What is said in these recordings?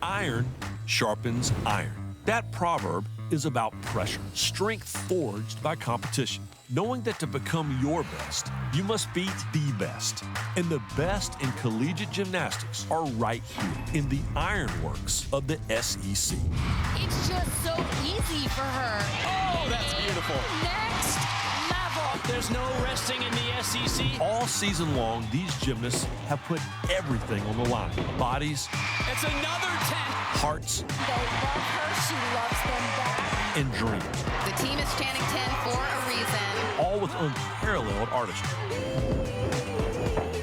iron sharpens iron. That proverb is about pressure, strength forged by competition. Knowing that to become your best, you must beat the best. And the best in collegiate gymnastics are right here in the ironworks of the SEC. It's just so easy for her. Oh, that's beautiful. Next level. There's no resting in the SEC. All season long, these gymnasts have put everything on the line. Bodies. It's another 10. Hearts. They love her. She loves them back. And dreams. The team is chanting 10 for a reason. All with unparalleled artistry.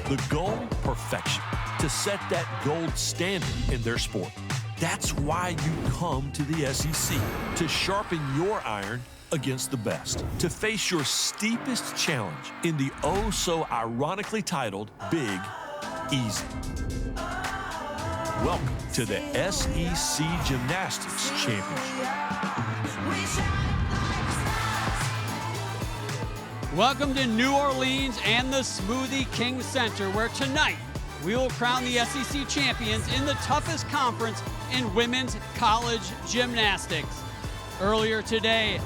The goal, perfection. To set that gold standard in their sport. That's why you come to the SEC. To sharpen your iron against the best. To face your steepest challenge in the oh-so-ironically titled Big Easy. Welcome to the SEC Gymnastics Championship. Welcome to New Orleans and the Smoothie King Center, where tonight we will crown the SEC champions in the toughest conference in women's college gymnastics. Earlier today,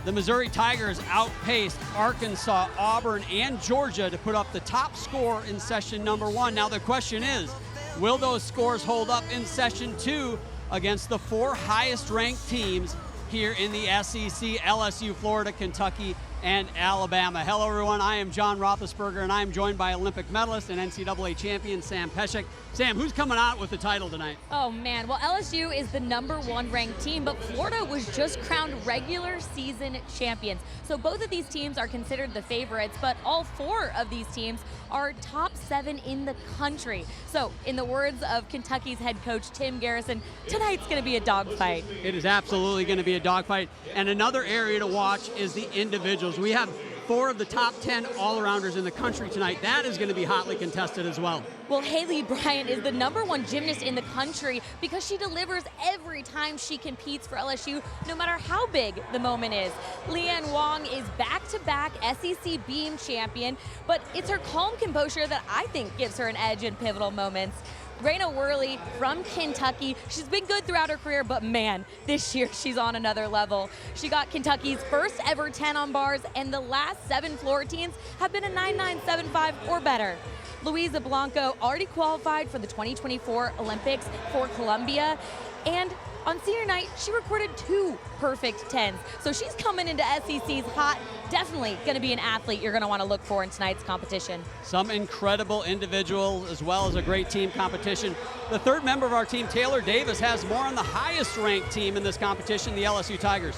the Missouri Tigers outpaced Arkansas, Auburn, and Georgia to put up the top score in session number 1. Now the question is, will those scores hold up in session 2 against the 4 highest ranked teams here in the SEC, LSU, Florida, Kentucky, and Alabama? Hello, everyone. I am John Roethlisberger, and I am joined by Olympic medalist and NCAA champion Sam Pesek. Sam, who's coming out with the title tonight? Oh, man. Well, LSU is the #1 ranked team, but Florida was just crowned regular season champions. So both of these teams are considered the favorites, but all 4 of these teams are top 7 in the country. So in the words of Kentucky's head coach Tim Garrison, tonight's going to be a dogfight. It is absolutely going to be a dogfight. And another area to watch is the individuals. We have 4 of the top 10 all-arounders in the country tonight. That is going to be hotly contested as well. Well, Haley Bryant is the #1 gymnast in the country because she delivers every time she competes for LSU, no matter how big the moment is. Leanne Wong is back-to-back SEC beam champion, but it's her calm composure that I think gives her an edge in pivotal moments. Raina Worley from Kentucky, she's been good throughout her career, but man, this year she's on another level. She got Kentucky's first ever 10 on bars, and the last 7 floor teams have been a 9.975 or better. Luisa Blanco already qualified for the 2024 Olympics for Columbia, and on senior night, she recorded 2 perfect 10s. So she's coming into SEC's hot. Definitely going to be an athlete you're going to want to look for in tonight's competition. Some incredible individuals as well as a great team competition. The 3rd member of our team, Taylor Davis, has more on the highest ranked team in this competition, the LSU Tigers.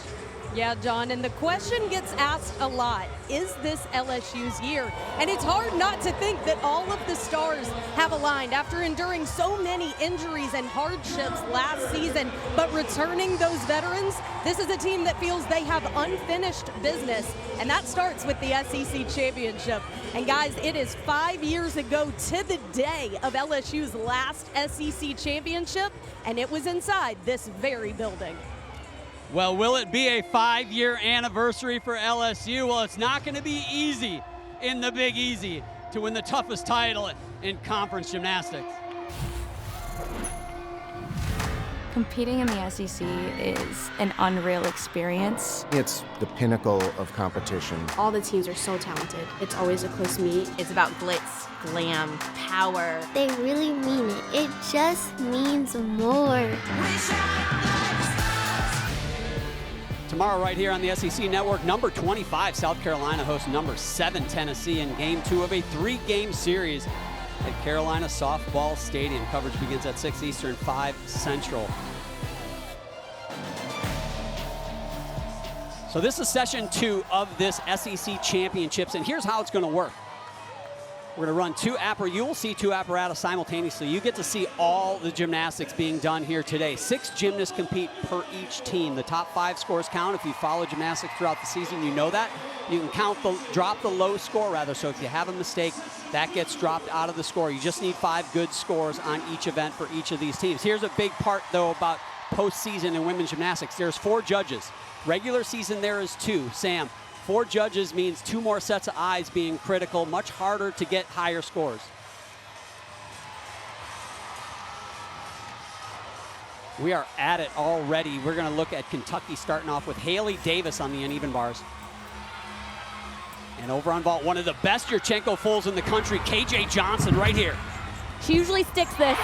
Yeah, John, and the question gets asked a lot, is this LSU's year? And it's hard not to think that all of the stars have aligned after enduring so many injuries and hardships last season, but returning those veterans, this is a team that feels they have unfinished business, and that starts with the SEC championship. And guys, it is 5 years ago to the day of LSU's last SEC championship, and it was inside this very building. Well, will it be a 5-year anniversary for LSU? Well, it's not going to be easy in the Big Easy to win the toughest title in conference gymnastics. Competing in the SEC is an unreal experience. It's the pinnacle of competition. All the teams are so talented. It's always a close meet. It's about glitz, glam, power. They really mean it. It just means more. Tomorrow right here on the SEC Network, number 25 South Carolina hosts number 7 Tennessee in game 2 of a 3-game series at Carolina Softball Stadium. Coverage begins at 6 Eastern, 5 Central. So this is session 2 of this SEC Championships, and here's how it's going to work. We're going to run 2 apparatus. You will see 2 apparatus simultaneously. You get to see all the gymnastics being done here today. 6 gymnasts compete per each team. The top 5 scores count. If you follow gymnastics throughout the season, you know that. You can drop the low score rather. So if you have a mistake, that gets dropped out of the score. You just need 5 good scores on each event for each of these teams. Here's a big part, though, about postseason in women's gymnastics. There's 4 judges. Regular season there is 2. Sam, 4 judges means 2 more sets of eyes being critical, much harder to get higher scores. We are at it already. We're going to look at Kentucky starting off with Haley Davis on the uneven bars. And over on vault, one of the best Yurchenko fulls in the country, KJ Johnson right here. She usually sticks this.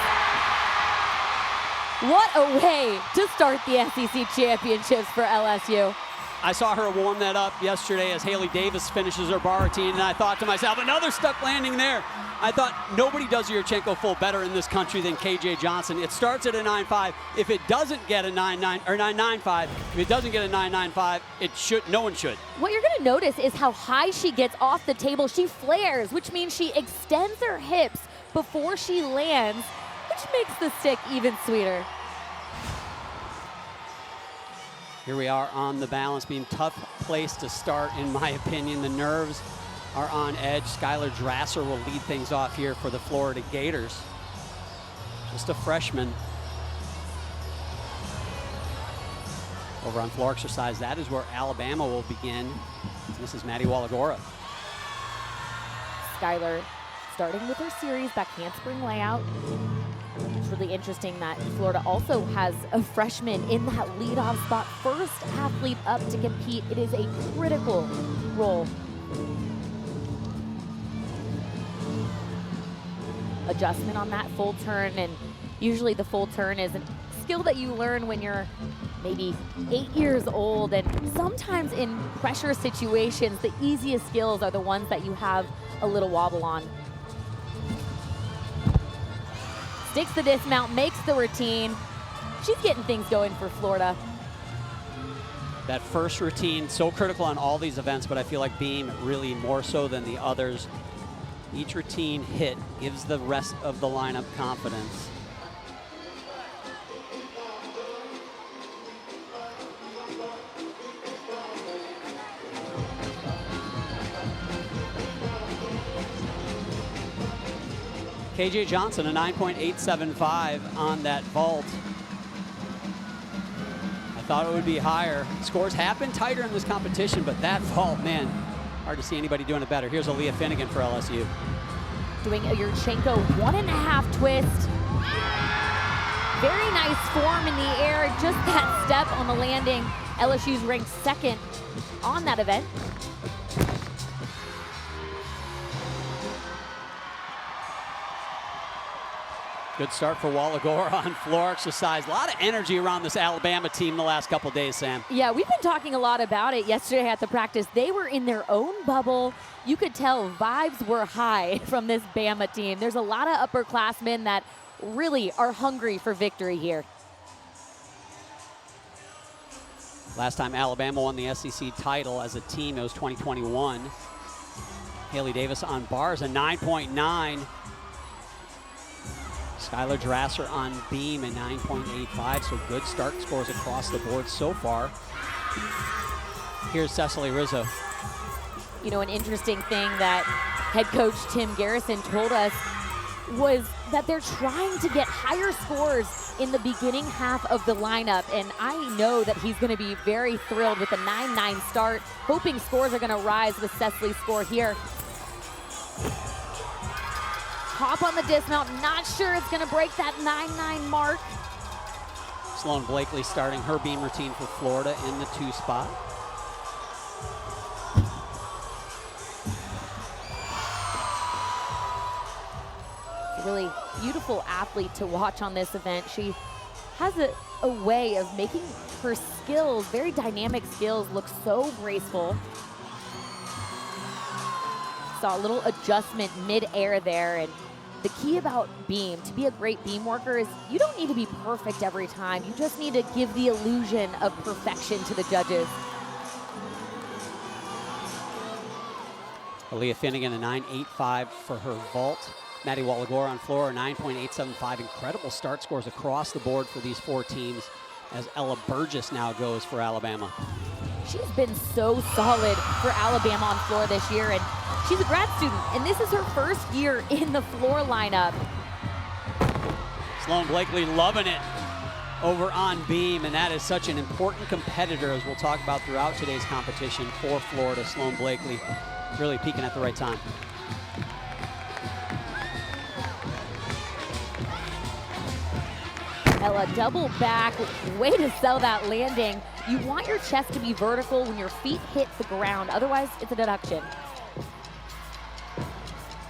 What a way to start the SEC championships for LSU. I saw her warm that up yesterday as Haley Davis finishes her bar routine, and I thought to myself, another stuck landing there. I thought nobody does a Yurchenko full better in this country than KJ Johnson. It starts at a 9.5. If it doesn't get a 9.9 or 9.95, if it doesn't get a 9.95, it should. No one should. What you're going to notice is how high she gets off the table. She flares, which means she extends her hips before she lands, which makes the stick even sweeter. Here we are on the balance beam. Tough place to start, in my opinion. The nerves are on edge. Skylar Drasser will lead things off here for the Florida Gators. Just a freshman. Over on floor exercise, that is where Alabama will begin. This is Maddie Wallagora. Skylar starting with her series back handspring layout. It's really interesting that Florida also has a freshman in that leadoff spot. First athlete up to compete. It is a critical role. Adjustment on that full turn, and usually the full turn is a skill that you learn when you're maybe 8 years old, and sometimes in pressure situations, the easiest skills are the ones that you have a little wobble on. Sticks the dismount, makes the routine. She's getting things going for Florida. That first routine, so critical on all these events, but I feel like beam really more so than the others. Each routine hit gives the rest of the lineup confidence. KJ Johnson, a 9.875 on that vault. I thought it would be higher. Scores have been tighter in this competition, but that vault, man, hard to see anybody doing it better. Here's Aaliyah Finnegan for LSU. Doing a Yurchenko 1.5 twist. Very nice form in the air, just that step on the landing. LSU's ranked second on that event. Good start for Wallagora on floor exercise. A lot of energy around this Alabama team the last couple days, Sam. Yeah, we've been talking a lot about it yesterday at the practice. They were in their own bubble. You could tell vibes were high from this Bama team. There's a lot of upperclassmen that really are hungry for victory here. Last time Alabama won the SEC title as a team, it was 2021. Haley Davis on bars, a 9.9. Skylar Drasser on beam, a 9.85, so good start scores across the board so far. Here's Cecily Rizzo. You know, an interesting thing that head coach Tim Garrison told us was that they're trying to get higher scores in the beginning half of the lineup, and I know that he's going to be very thrilled with a 9.9 start, hoping scores are going to rise with Cecily's score here. Hop on the dismount, not sure it's going to break that 9.9 mark. Sloan Blakely starting her beam routine for Florida in the 2 spot. Really beautiful athlete to watch on this event. She has a way of making her skills, very dynamic skills, look so graceful. Saw a little adjustment mid-air there, and the key about beam, to be a great beam worker, is you don't need to be perfect every time. You just need to give the illusion of perfection to the judges. Aaliyah Finnegan, a 9.85 for her vault. Maddie Wallagora on floor, 9.875. Incredible start scores across the board for these 4 teams as Ella Burgess now goes for Alabama. She's been so solid for Alabama on floor this year, and she's a grad student, and this is her first year in the floor lineup. Sloan Blakely loving it over on beam, and that is such an important competitor, as we'll talk about throughout today's competition for Florida. Sloan Blakely really peaking at the right time. Ella, double back, way to sell that landing. You want your chest to be vertical when your feet hit the ground, otherwise it's a deduction.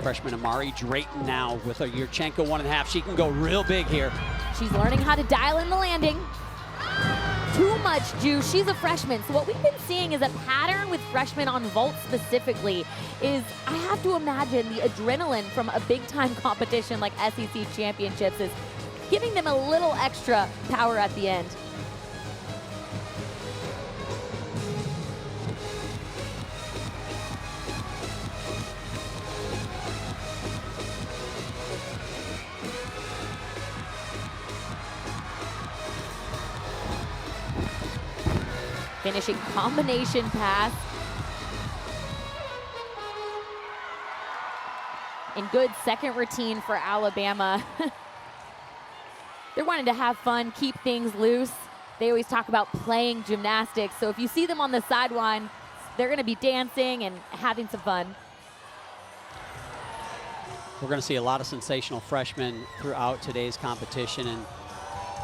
Freshman Amari Drayton now with a Yurchenko 1.5. She can go real big here. She's learning how to dial in the landing. Too much juice. She's a freshman. So what we've been seeing is a pattern with freshmen on vault specifically is I have to imagine the adrenaline from a big time competition like SEC championships is giving them a little extra power at the end. Finishing combination pass. And good second routine for Alabama. They're wanting to have fun, keep things loose. They always talk about playing gymnastics. So if you see them on the sideline, they're gonna be dancing and having some fun. We're gonna see a lot of sensational freshmen throughout today's competition, and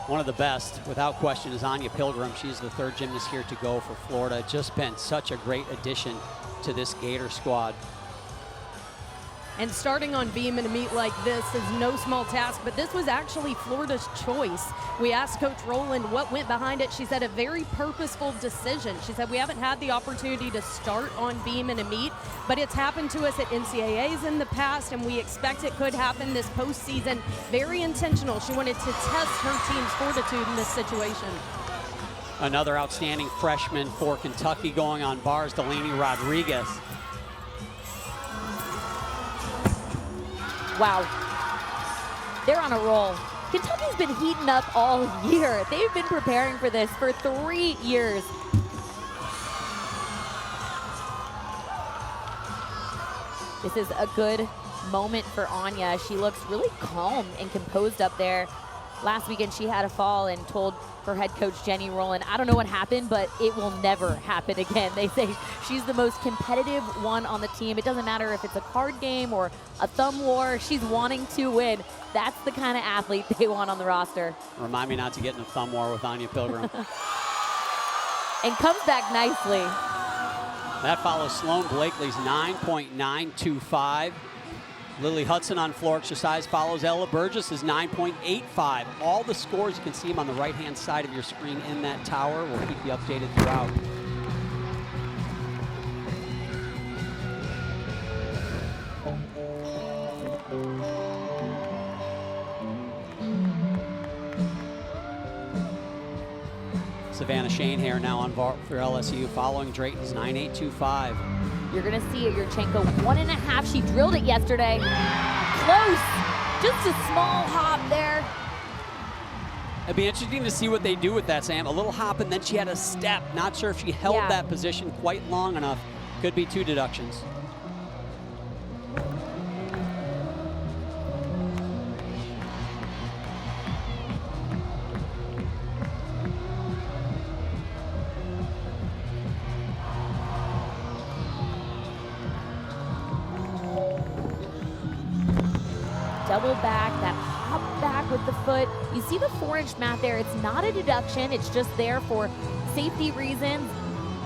one of the best, without question, is Anya Pilgrim. She's the third gymnast here to go for Florida. Just been such a great addition to this Gator squad. And starting on beam in a meet like this is no small task, but this was actually Florida's choice. We asked Coach Rowland what went behind it. She said a very purposeful decision. She said we haven't had the opportunity to start on beam in a meet, but it's happened to us at NCAAs in the past, and we expect it could happen this postseason. Very intentional. She wanted to test her team's fortitude in this situation. Another outstanding freshman for Kentucky going on bars, Delaney Rodriguez. Wow, they're on a roll. Kentucky's been heating up all year. They've been preparing for this for 3 years. This is a good moment for Anya. She looks really calm and composed up there. Last weekend she had a fall and told her head coach Jenny Rowland, I don't know what happened, but it will never happen again. They say she's the most competitive one on the team. It doesn't matter if it's a card game or a thumb war, she's wanting to win. That's the kind of athlete they want on the roster. Remind me not to get in a thumb war with Anya Pilgrim. And comes back nicely. That follows Sloan Blakely's 9.925. Lily Hudson on floor exercise follows Ella Burgess's 9.85. All the scores, you can see them on the right-hand side of your screen in that tower. We'll keep you updated throughout. Savannah Shanehair now on vault for LSU following Drayton's 9.825. You're gonna see a Yurchenko 1.5. She drilled it yesterday. Close, just a small hop there. It'd be interesting to see what they do with that, Sam. A little hop and then she had a step. Not sure if she held that position quite long enough. Could be 2 deductions. Double back, that hop back with the foot. You see the 4-inch mat there. It's not a deduction. It's just there for safety reasons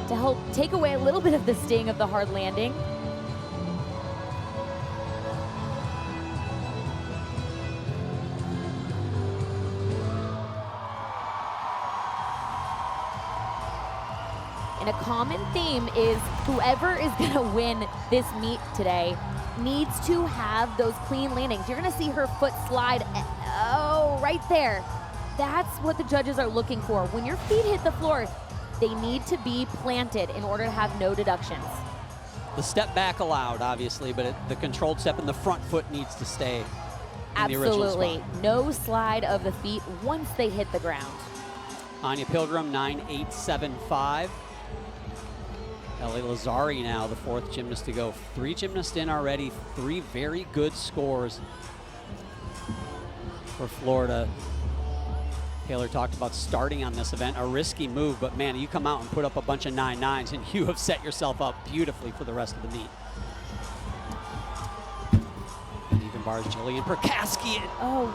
to help take away a little bit of the sting of the hard landing. And a common theme is whoever is going to win this meet today needs to have those clean landings. You're gonna see her foot slide, oh, right there. That's what the judges are looking for. When your feet hit the floor, they need to be planted in order to have no deductions. The step back allowed, obviously, but the controlled step in the front foot needs to stay in the original spot. No slide of the feet once they hit the ground. Anya Pilgrim, 9.875. Ellie Lazari now, the 4th gymnast to go. 3 gymnasts in already, 3 very good scores for Florida. Taylor talked about starting on this event, a risky move, but man, you come out and put up a bunch of 9.9s and you have set yourself up beautifully for the rest of the meet. And even bars Jillian Perkaski. Oh,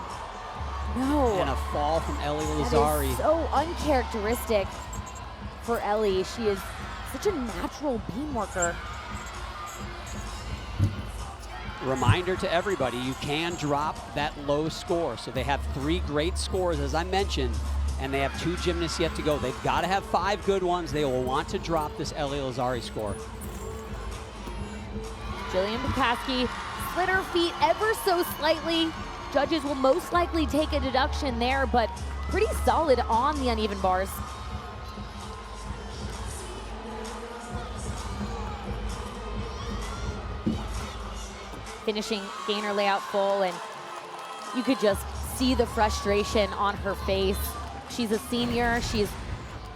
No. And a fall from Ellie That Lazzari. is so uncharacteristic for Ellie. She is such a natural beam worker. Reminder to everybody, you can drop that low score. So they have 3 great scores, as I mentioned, and they have 2 gymnasts yet to go. They've got to have 5 good ones. They will want to drop this Ellie Lazzari score. Jillian Bukaski slid her feet ever so slightly. Judges will most likely take a deduction there, but pretty solid on the uneven bars. Finishing gainer layout full, and you could just see the frustration on her face. She's a senior. She's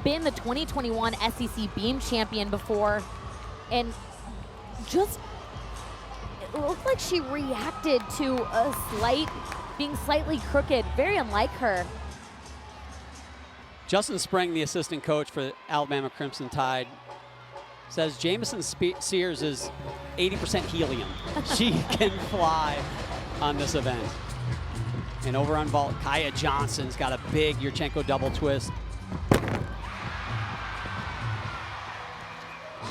been the 2021 SEC Beam champion before, and just it looked like she reacted to being slightly crooked, very unlike her. Justin Spring, the assistant coach for Alabama Crimson Tide, says Jamison Sears is 80% helium. She can fly on this event. And over on vault, Kaya Johnson's got a big Yurchenko double twist.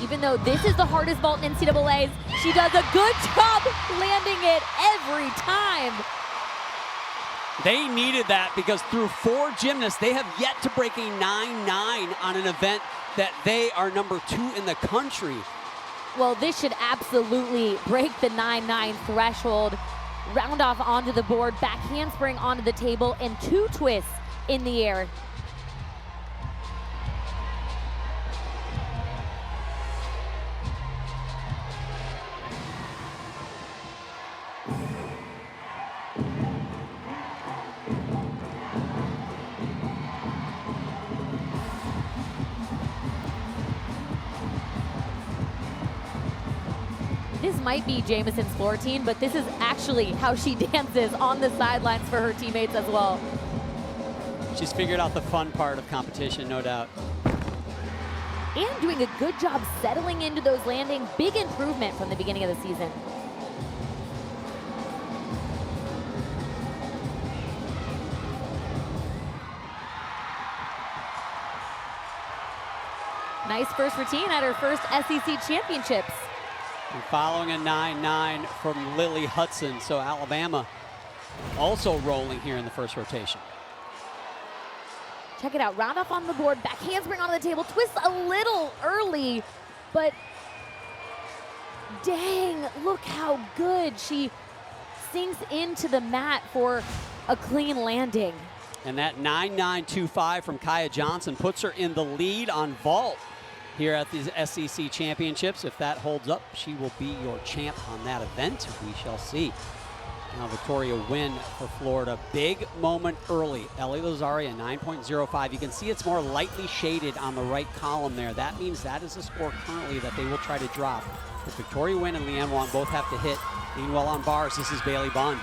Even though this is the hardest vault in NCAA's, she does a good job landing it every time. They needed that because through 4 gymnasts, they have yet to break a 9-9 on an event that they are number 2 in the country. Well, this should absolutely break the 9-9 threshold. Round off onto the board, back handspring onto the table, and 2 twists in the air. This might be Jamison's floor routine, but this is actually how she dances on the sidelines for her teammates as well. She's figured out the fun part of competition, no doubt. And doing a good job settling into those landings. Big improvement from the beginning of the season. Nice first routine at her first SEC championships. And following a 9-9 from Lily Hudson, so Alabama also rolling here in the first rotation. Check it out, round off on the board, back handspring onto the table, twists a little early, but dang, look how good she sinks into the mat for a clean landing. And that 9-9-2-5 from Kaya Johnson puts her in the lead on vault here at these SEC championships. If that holds up, she will be your champ on that event. We shall see. Now Victoria Wynn for Florida. Big moment early. Ellie Lazzari, a 9.05. You can see it's more lightly shaded on the right column there. That means that is a score currently that they will try to drop. But Victoria Wynn and Leanne Wong both have to hit. Meanwhile on bars, this is Bailey Bunn.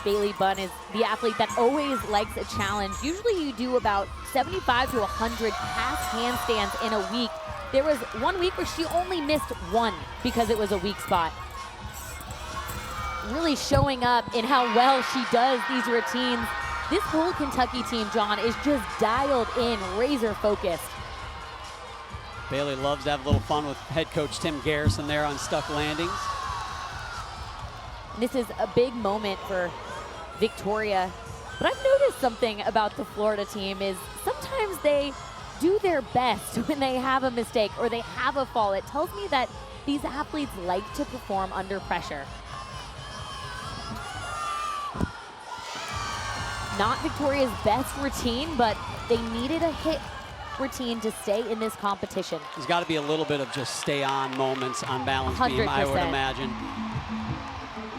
Bailey Bunn is the athlete that always likes a challenge. Usually you do about 75 to 100 pass handstands in a week. There was one week where she only missed 1 because it was a weak spot. Really showing up in how well she does these routines. This whole Kentucky team, John, is just dialed in, razor focused. Bailey loves to have a little fun with head coach Tim Garrison there on stuck landings. This is a big moment for Victoria. But I've noticed something about the Florida team is sometimes they do their best when they have a mistake or they have a fall. It tells me that these athletes like to perform under pressure. Not Victoria's best routine, but they needed a hit routine to stay in this competition. There's got to be a little bit of just stay on moments on balance 100%. beam, I would imagine.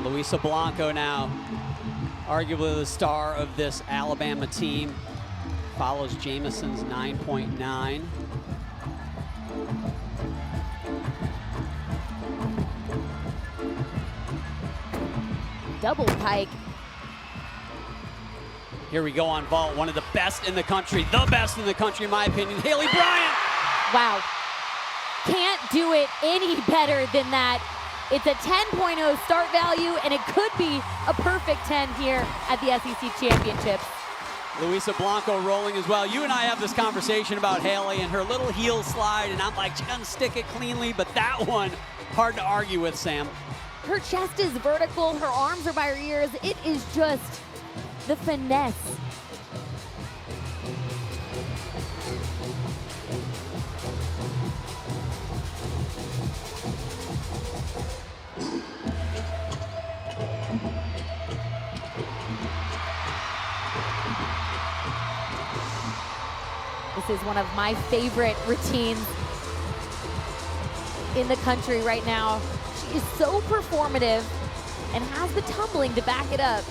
Luisa Blanco now, arguably the star of this Alabama team, follows Jamison's 9.9. Double pike. Here we go on vault, one of the best in the country, in my opinion, Haley Bryant. Wow. Can't do it any better than that. It's a 10.0 start value, and it could be a perfect 10 here at the SEC Championships. Luisa Blanco rolling as well. You and I have this conversation about Haley and her little heel slide, and I'm like, she doesn't stick it cleanly, but that one, hard to argue with, Sam. Her chest is vertical, her arms are by her ears. It is just the finesse. This is one of my favorite routines in the country right now. She is so performative and has the tumbling to back it up.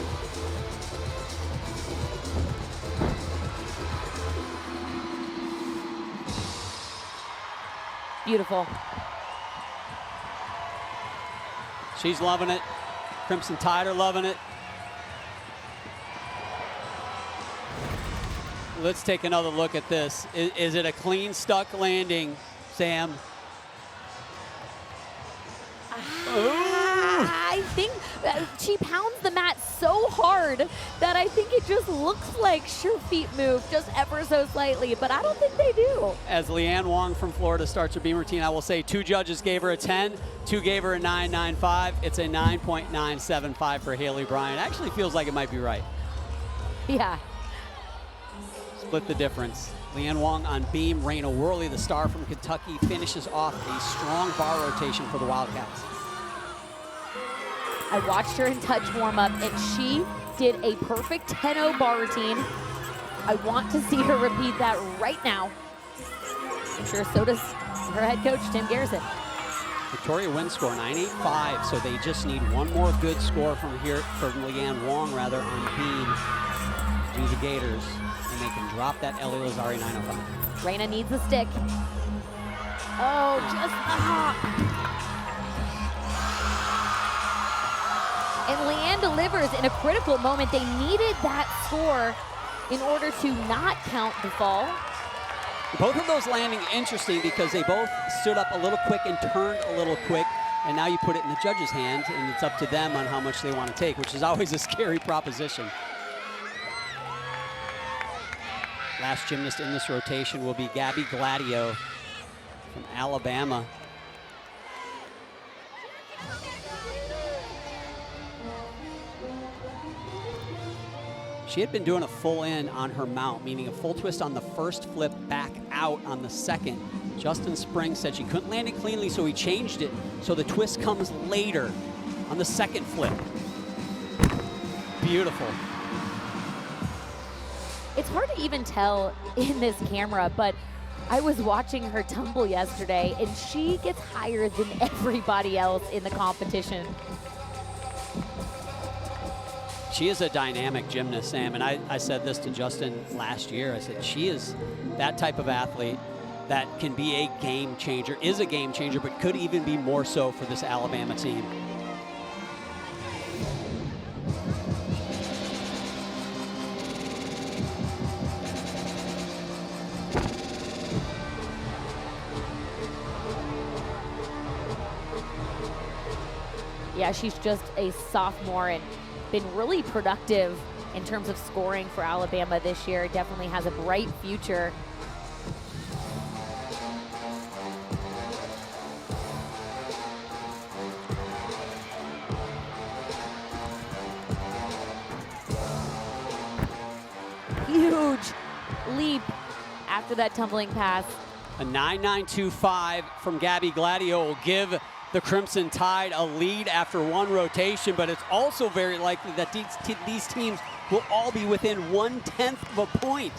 Beautiful. She's loving it. Crimson Tide are loving it. Let's take another look at this. Is it a clean stuck landing, Sam? I think she pounds the mat so hard that I think it just looks like her feet move just ever so slightly, but I don't think they do. As Leanne Wong from Florida starts her beam routine, I will say 2 judges gave her a 10, 2 gave her a 9.95. It's a 9.975 for Haley Bryan. Actually feels like it might be right. Yeah. Split the difference. Leanne Wong on beam. Raina Worley, the star from Kentucky, finishes off a strong bar rotation for the Wildcats. I watched her in touch warm-up, and she did a perfect 10-0 bar routine. I want to see her repeat that right now. I'm sure so does her head coach, Tim Garrison. Victoria win score 9.85, so they just need one more good score from Leanne Wong rather on beam. Do the Gators, and they can drop that Ellie Lazari 905. Raina needs a stick. Oh, just the hop. And Leanne delivers in a critical moment. They needed that score in order to not count the fall. Both of those landing interesting because they both stood up a little quick and turned a little quick, and now you put it in the judge's hand, and it's up to them on how much they want to take, which is always a scary proposition. Last gymnast in this rotation will be Gabby Gladio from Alabama. She had been doing a full in on her mount, meaning a full twist on the first flip, back out on the second. Justin Spring said she couldn't land it cleanly, so he changed it so the twist comes later on the second flip. Beautiful. It's hard to even tell in this camera, but I was watching her tumble yesterday, and she gets higher than everybody else in the competition. She is a dynamic gymnast, Sam, and I said this to Justin last year. I said she is that type of athlete that can be a game changer, is a game changer, but could even be more so for this Alabama team. Yeah, she's just a sophomore and been really productive in terms of scoring for Alabama this year. Definitely has a bright future. Huge leap after that tumbling pass. A 9.925 from Gabby Gladio will give the Crimson Tide a lead after one rotation, but it's also very likely that these teams will all be within 1/10 of a point.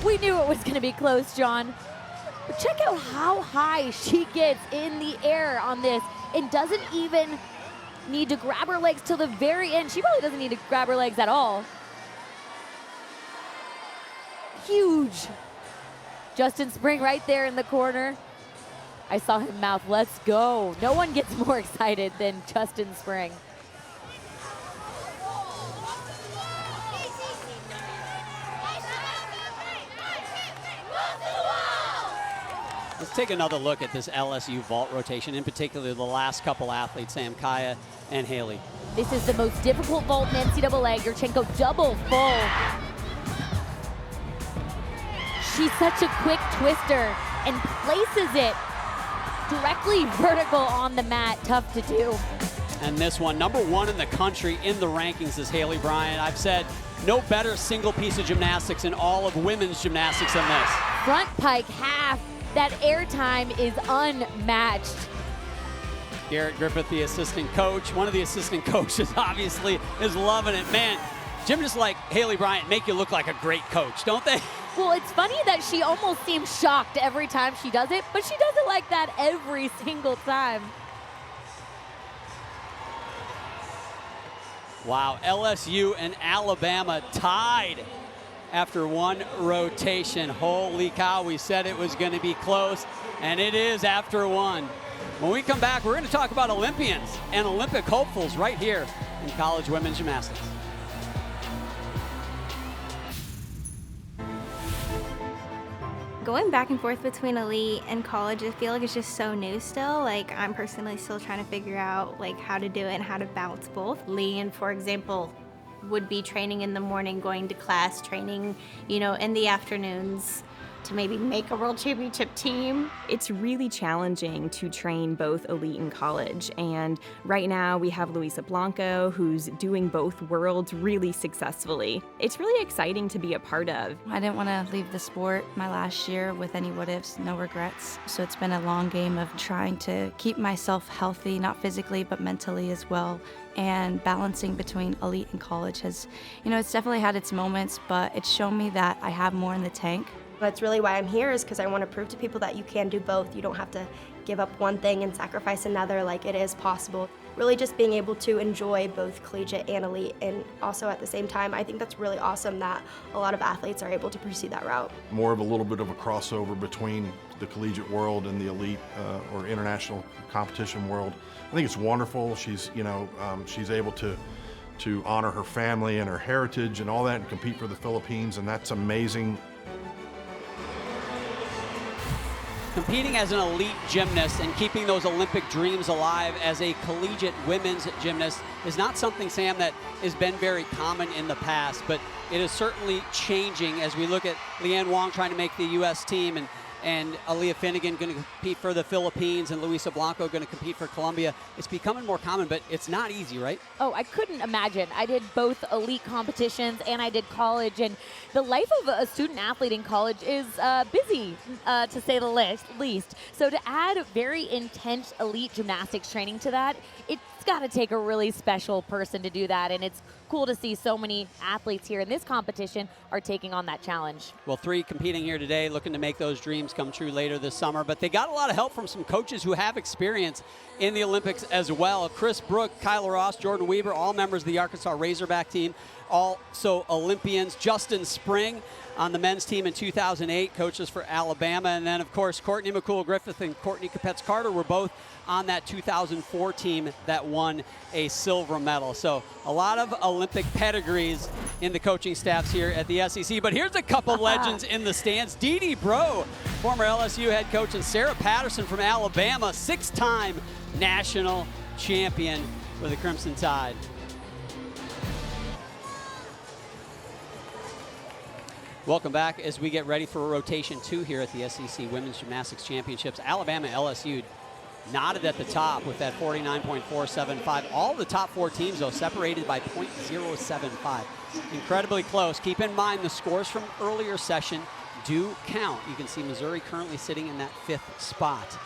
We knew it was going to be close, John. But check out how high she gets in the air on this and doesn't even need to grab her legs till the very end. She probably doesn't need to grab her legs at all. Huge. Justin Spring right there in the corner. I saw him mouth, "Let's go." No one gets more excited than Justin Spring. Let's take another look at this LSU vault rotation, in particular the last couple athletes, Sam, Kaya, and Haley. This is the most difficult vault in NCAA. Yurchenko double full. She's such a quick twister and places it directly vertical on the mat. Tough to do. And this one, #1 in the country in the rankings is Haley Bryant. I've said no better single piece of gymnastics in all of women's gymnastics than this. Front pike half. That airtime is unmatched. Garrett Griffith, the assistant coach. One of the assistant coaches obviously is loving it. Man, gymnasts like Haley Bryant make you look like a great coach, don't they? Well, it's funny that she almost seems shocked every time she does it, but she does it like that every single time. Wow, LSU and Alabama tied after one rotation. Holy cow, we said it was going to be close, and it is after one. When we come back, we're going to talk about Olympians and Olympic hopefuls right here in college women's gymnastics. Going back and forth between elite and college, I feel like it's just so new still. Like, I'm personally still trying to figure out like how to do it and how to balance both. Leanne, for example, would be training in the morning, going to class, training, you know, in the afternoons to maybe make a world championship team. It's really challenging to train both elite and college, and right now we have Luisa Blanco, who's doing both worlds really successfully. It's really exciting to be a part of. I didn't want to leave the sport my last year with any what-ifs, no regrets. So it's been a long game of trying to keep myself healthy, not physically, but mentally as well. And balancing between elite and college has, you know, it's definitely had its moments, but it's shown me that I have more in the tank. That's really why I'm here, is because I want to prove to people that you can do both. You don't have to give up one thing and sacrifice another. Like, it is possible. Really just being able to enjoy both collegiate and elite, and also at the same time, I think that's really awesome that a lot of athletes are able to pursue that route. More of a little bit of a crossover between the collegiate world and the elite or international competition world. I think it's wonderful. She's, you know, she's able to honor her family and her heritage and all that and compete for the Philippines, and that's amazing. Competing as an elite gymnast and keeping those Olympic dreams alive as a collegiate women's gymnast is not something, Sam, that has been very common in the past, but it is certainly changing as we look at Leanne Wong trying to make the U.S. team, and Aaliyah Finnegan going to compete for the Philippines, and Luisa Blanco going to compete for Colombia. It's becoming more common, but it's not easy, right? Oh, I couldn't imagine. I did both elite competitions and I did college, and the life of a student athlete in college is busy, to say the least. So to add very intense elite gymnastics training to that, it's got to take a really special person to do that, and it's cool to see so many athletes here in this competition are taking on that challenge. Well, 3 competing here today, looking to make those dreams come true later this summer, but they got a lot of help from some coaches who have experience in the Olympics as well. Chris Brook, Kyla Ross, Jordan Weaver, all members of the Arkansas Razorback team, also Olympians. Justin Spring on the men's team in 2008, coaches for Alabama. And then, of course, Courtney McCool-Griffith and Courtney Capets-Carter were both on that 2004 team that won a silver medal. So a lot of Olympic pedigrees in the coaching staffs here at the SEC. But here's a couple legends in the stands. Dee Dee Bro, former LSU head coach, and Sarah Patterson from Alabama, 6-time national champion for the Crimson Tide. Welcome back as we get ready for rotation 2 here at the SEC Women's Gymnastics Championships. Alabama, LSU knotted at the top with that 49.475. All the top 4 teams, though, separated by .075. Incredibly close. Keep in mind the scores from earlier session do count. You can see Missouri currently sitting in that 5th spot.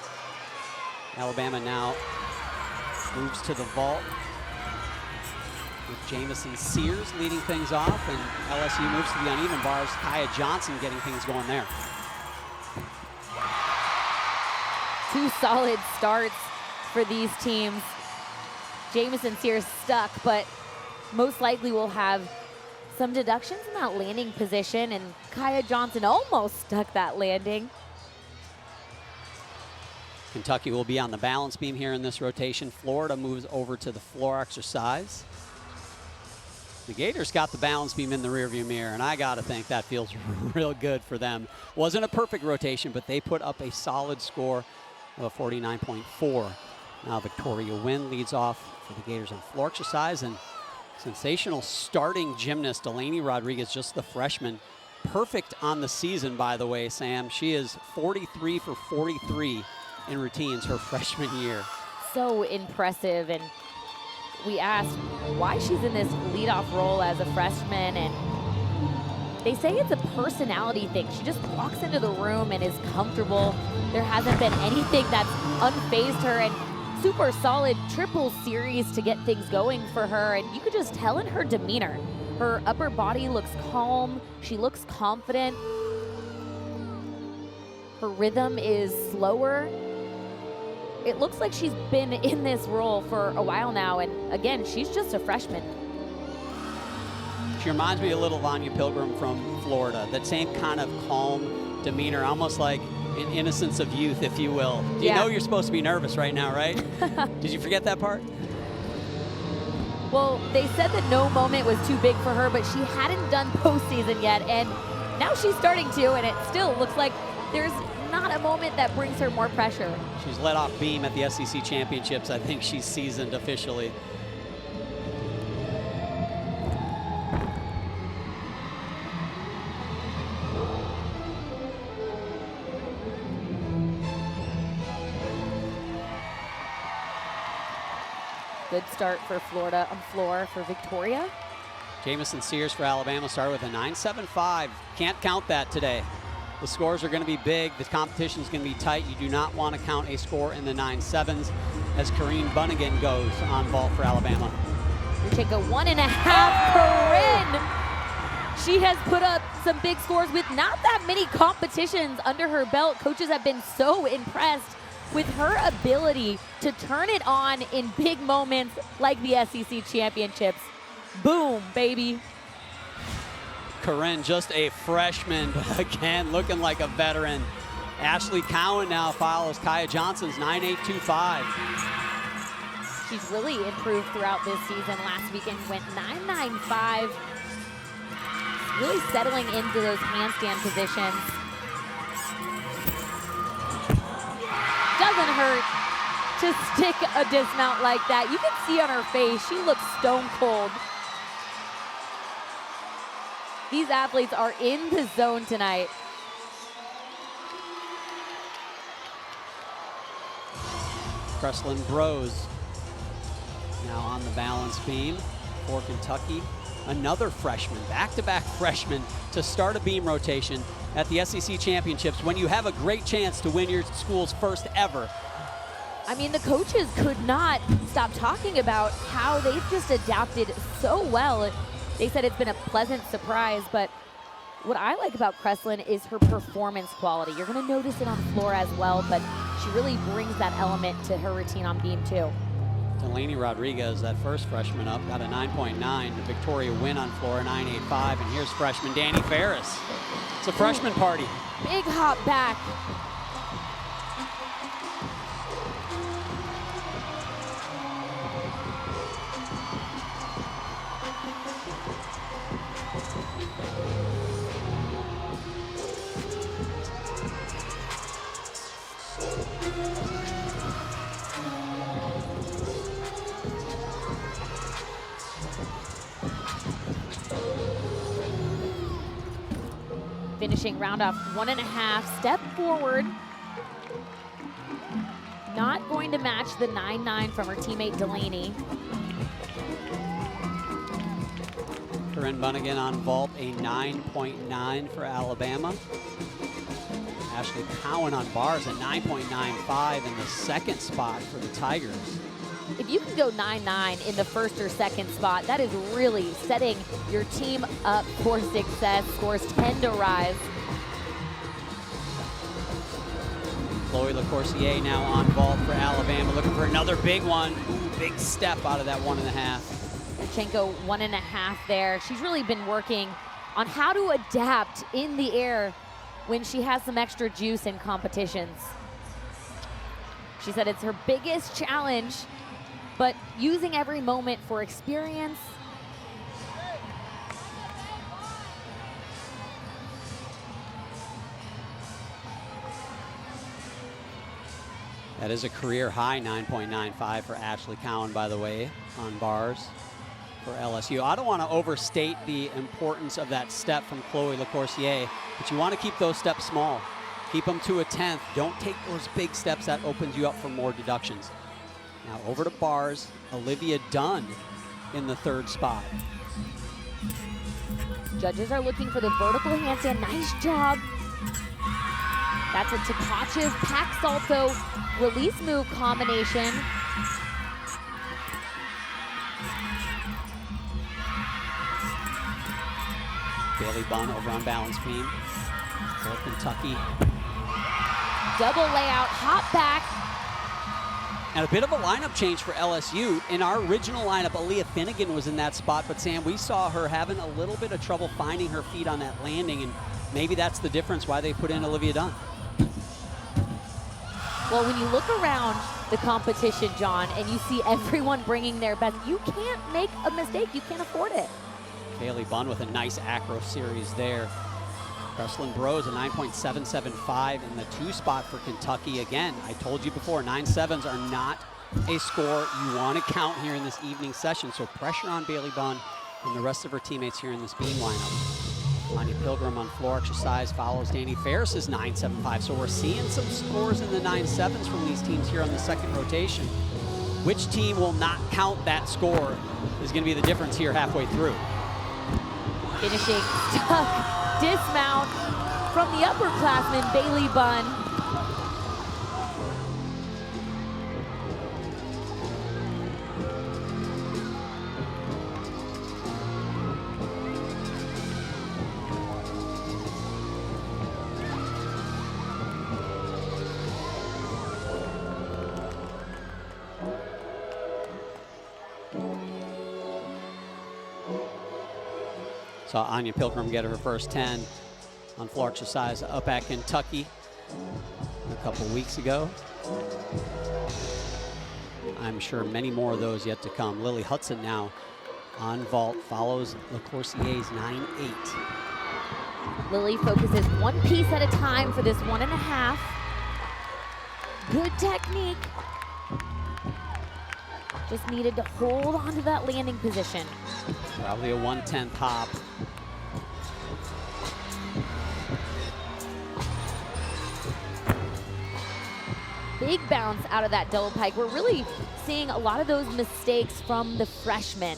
Alabama now moves to the vault with Jamison Sears leading things off, and LSU moves to the uneven bars. Kaya Johnson getting things going there. 2 solid starts for these teams. Jamison Sears stuck, but most likely will have some deductions in that landing position, and Kaya Johnson almost stuck that landing. Kentucky will be on the balance beam here in this rotation. Florida moves over to the floor exercise. The Gators got the balance beam in the rearview mirror, and I got to think that feels real good for them. Wasn't a perfect rotation, but they put up a solid score of a 49.4. Now Victoria Wynn leads off for the Gators on floor exercise, and sensational starting gymnast Delaney Rodriguez, just the freshman. Perfect on the season, by the way, Sam. She is 43 for 43 in routines her freshman year. So impressive, and we asked why she's in this leadoff role as a freshman, and they say it's a personality thing. She just walks into the room and is comfortable. There hasn't been anything that's unfazed her, and super solid triple series to get things going for her, and you could just tell in her demeanor. Her upper body looks calm. She looks confident. Her rhythm is slower. It looks like she's been in this role for a while now, and again, she's just a freshman. She reminds me a little of Anya Pilgrim from Florida. That same kind of calm demeanor, almost like an innocence of youth, if you will. You know you're supposed to be nervous right now, right? Did you forget that part? Well, they said that no moment was too big for her, but she hadn't done postseason yet, and now she's starting to, and it still looks like there's not a moment that brings her more pressure. She's let off beam at the SEC Championships. I think she's seasoned officially. Good start for Florida on floor for Victoria. Jamison Sears for Alabama started with a 9.75. Can't count that today. The scores are going to be big. The competition is going to be tight. You do not want to count a score in the 9.7s as Corinne Bunnigan goes on vault for Alabama. Yurchenko 1.5. Corinne! She has put up some big scores with not that many competitions under her belt. Coaches have been so impressed with her ability to turn it on in big moments like the SEC Championships. Boom, baby. Corinne, just a freshman, but again, looking like a veteran. Ashley Cowan now follows Kaya Johnson's 9.825. She's really improved throughout this season. Last weekend went 9.95. Really settling into those handstand positions. Doesn't hurt to stick a dismount like that. You can see on her face, she looks stone cold. These athletes are in the zone tonight. Kreslin Bros now on the balance beam for Kentucky. Another freshman, back-to-back freshman to start a beam rotation at the SEC Championships when you have a great chance to win your school's first ever. I mean, the coaches could not stop talking about how they've just adapted so well. They said it's been a pleasant surprise, but what I like about Kreslin is her performance quality. You're going to notice it on the floor as well, but she really brings that element to her routine on beam too. Delaney Rodriguez, that first freshman up, got a 9.9. The Victoria Wynn on floor, a 9.85. And here's freshman Danny Ferris. It's a freshman party. Big hop back. Finishing round off 1.5, step forward. Not going to match the 9.9 from her teammate Delaney. Corinne Bunnigan on vault, a 9.9 for Alabama. Ashley Cowan on bars at 9.95 in the second spot for the Tigers. If you can go 9.9 in the first or second spot, that is really setting your team up for success. Scores tend to rise. Chloe LaCourcier now on vault for Alabama, looking for another big one. Ooh, big step out of that 1.5. Yurchenko 1.5 there. She's really been working on how to adapt in the air when she has some extra juice in competitions. She said it's her biggest challenge, but using every moment for experience That is a career high 9.95 for Ashley Cowan, by the way, on bars for LSU. I don't want to overstate the importance of that step from Chloe LaCourcier, but you want to keep those steps small. Keep them to a 10th. Don't take those big steps. That opens you up for more deductions. Now over to bars, Olivia Dunn in the 3rd spot. Judges are looking for the vertical handstand. Nice job. That's a Tkachev pack salto release move combination. Bailey Bunn over on balance beam for Kentucky. Double layout, hop back. And a bit of a lineup change for LSU. In our original lineup, Aaliyah Finnegan was in that spot, but Sam, we saw her having a little bit of trouble finding her feet on that landing, and maybe that's the difference why they put in Olivia Dunn. Well, when you look around the competition, John, and you see everyone bringing their best, you can't make a mistake. You can't afford it. Bailey Bunn with a nice acro series there. Kreslin Bros a 9.775 in the 2 spot for Kentucky. Again, I told you before, 9.7s are not a score you want to count here in this evening session. So pressure on Bailey Bunn and the rest of her teammates here in this beam lineup. Anya Pilgrim on floor exercise follows Danny Ferris's 9.75. So we're seeing some scores in the 9.7s from these teams here on the 2nd rotation. Which team will not count that score is going to be the difference here halfway through. Finishing stuck. Dismount from the upperclassman, Bailey Bunn. Saw Anya Pilgrim get her first 10 on floor exercise up at Kentucky a couple weeks ago. I'm sure many more of those yet to come. Lily Hudson now on vault follows LaCourcier's 9.8. Lily focuses one piece at a time for this 1.5. Good technique. Just needed to hold onto that landing position. Probably a 1/10 hop. Big bounce out of that double pike. We're really seeing a lot of those mistakes from the freshmen.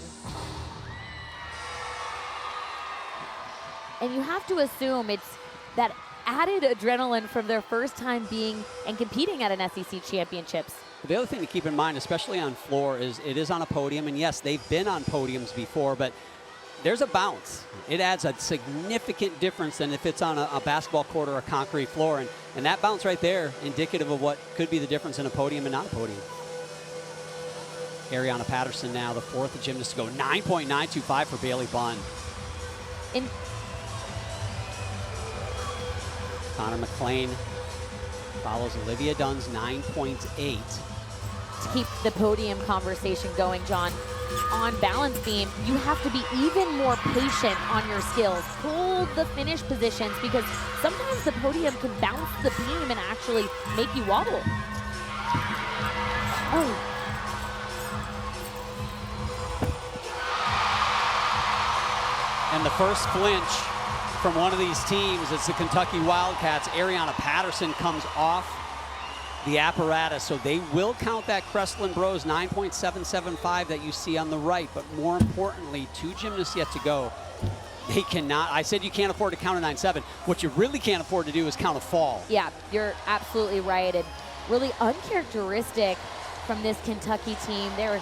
And you have to assume it's that added adrenaline from their first time being and competing at an SEC championships. The other thing to keep in mind, especially on floor, is it is on a podium. And yes, they've been on podiums before, but there's a bounce. It adds a significant difference than if it's on a basketball court or a concrete floor. And that bounce right there, indicative of what could be the difference in a podium and not a podium. Ariana Patterson now, the 4th gymnast to go. 9.925 for Bailey Bunn. Connor McLean follows Olivia Dunn's 9.8. To keep the podium conversation going, John, on balance beam, you have to be even more patient on your skills. Hold the finish positions because sometimes the podium can bounce the beam and actually make you wobble. Oh. And the first flinch from one of these teams, it's the Kentucky Wildcats. Ariana Patterson comes off the apparatus, so they will count that Kreslin Bros 9.775 that you see on the right, but more importantly, 2 gymnasts yet to go. They cannot, I said you can't afford to count a 9.7. What you really can't afford to do is count a fall. Yeah, you're absolutely right. And really uncharacteristic from this Kentucky team. They're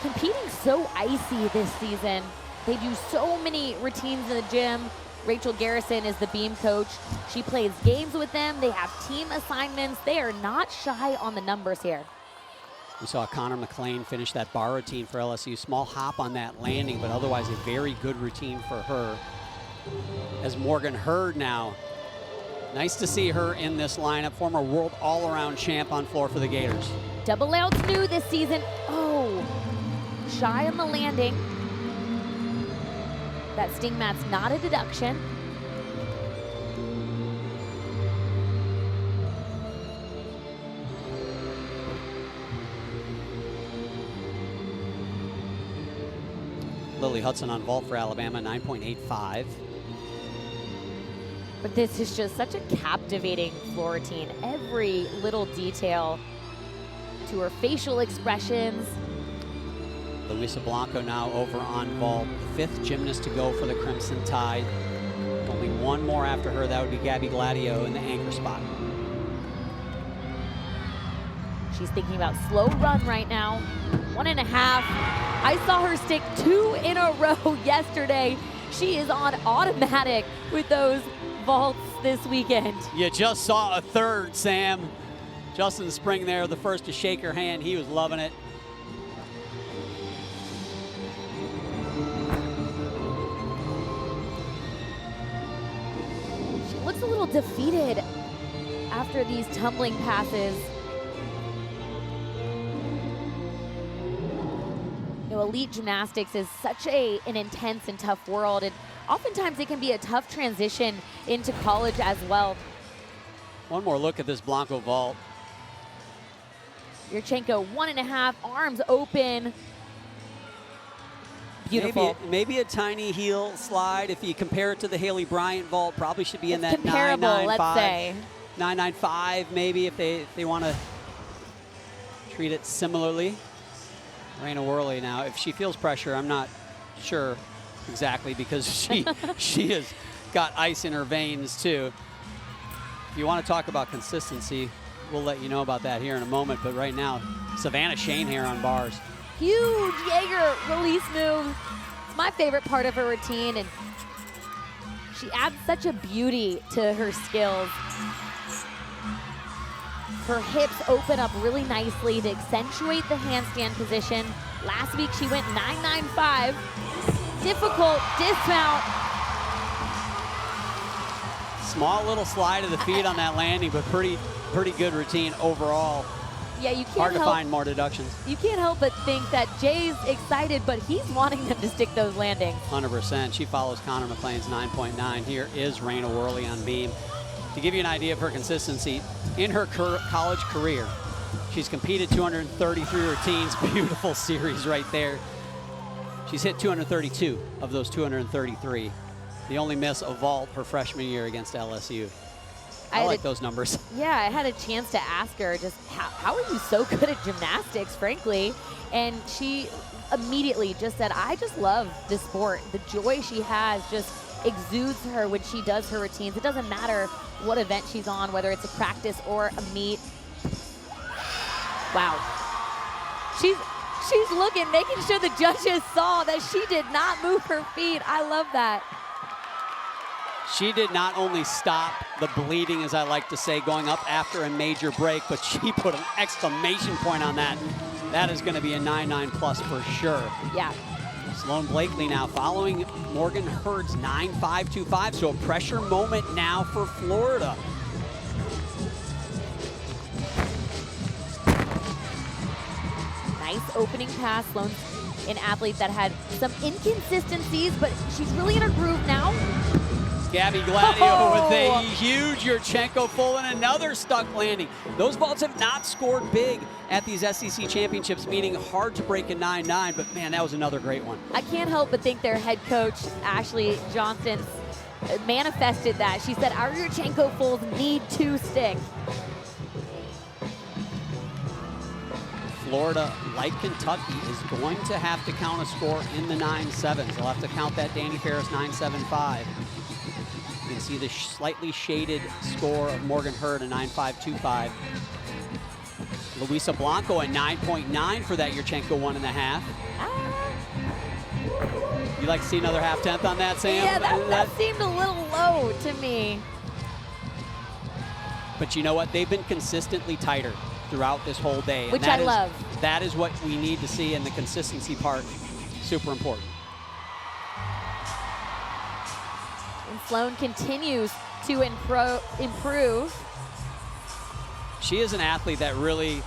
competing so icy this season. They do so many routines in the gym. Rachel Garrison is the beam coach. She plays games with them. They have team assignments. They are not shy on the numbers here. We saw Connor McLean finish that bar routine for LSU. Small hop on that landing, but otherwise a very good routine for her. As Morgan Hurd now, nice to see her in this lineup. Former world all-around champ on floor for the Gators. Double layouts new this season. Oh, shy on the landing. That sting mat's not a deduction. Lily Hudson on vault for Alabama, 9.85. But this is just such a captivating floor routine. Every little detail to her facial expressions. Luisa Blanco now over on vault, the 5th gymnast to go for the Crimson Tide. Only one more after her, that would be Gabby Gladio in the anchor spot. She's thinking about slow run right now. 1.5. I saw her stick 2 in a row yesterday. She is on automatic with those vaults this weekend. You just saw a 3rd, Sam. Justin Spring there, the first to shake her hand. He was loving it. She looks a little defeated after these tumbling passes. You know, elite gymnastics is such an intense and tough world, and oftentimes it can be a tough transition into college as well. One more look at this Blanco vault. Yurchenko, 1.5, arms open. Beautiful. Maybe a tiny heel slide. If you compare it to the Haley Bryant vault, probably should be in that comparable, 995. let's say. 995 maybe if they want to treat it similarly. Raina Worley now, if she feels pressure, I'm not sure exactly because she has got ice in her veins too. If you want to talk about consistency, we'll let you know about that here in a moment. But right now, Savannah Shane here on bars. Huge Jaeger release move. It's my favorite part of her routine, and she adds such a beauty to her skills. Her hips open up really nicely to accentuate the handstand position. Last week she went 995. Difficult dismount. Small little slide of the feet on that landing, but pretty good routine overall. Yeah, you can't Hard to help, find more deductions. You can't help but think that Jay's excited, but he's wanting them to stick those landings. 100%. She follows Connor McLean's 9.9. Here is Raina Worley on beam. To give you an idea of her consistency, in her college career, she's competed 233 routines. Beautiful series right there. She's hit 232 of those 233. The only miss a vault her freshman year against LSU. I like those numbers. Yeah, I had a chance to ask her just how are you so good at gymnastics, frankly? And she immediately just said, I just love this sport. The joy she has just exudes her when she does her routines. It doesn't matter what event she's on, whether it's a practice or a meet. Wow. She's looking, making sure the judges saw that she did not move her feet. I love that. She did not only stop the bleeding, as I like to say, going up after a major break, but she put an exclamation point on that. That is going to be a 9.9 plus for sure. Yeah. Sloane Blakely now following Morgan Hurd's 9.525, so a pressure moment now for Florida. Nice opening pass. Sloane's an athlete that had some inconsistencies, but she's really in her groove now. Gabby Gladio with a huge Yurchenko full and another stuck landing. Those vaults have not scored big at these SEC championships, meaning hard to break a 9.9, but man, that was another great one. I can't help but think their head coach, Ashley Johnson, manifested that. She said, our Yurchenko fulls need to stick. Florida, like Kentucky, is going to have to count a score in the 9.7s. They'll have to count that Danny Ferris 9.75. You can see the slightly shaded score of Morgan Hurd, a 9.525. Luisa Blanco, a 9.9 for that Yurchenko 1.5. You like to see another half-tenth on that, Sam? Yeah, that seemed a little low to me. But you know what? They've been consistently tighter throughout this whole day. Which I love. That is what we need to see, and the consistency part, super important. And Sloane continues to improve. She is an athlete that really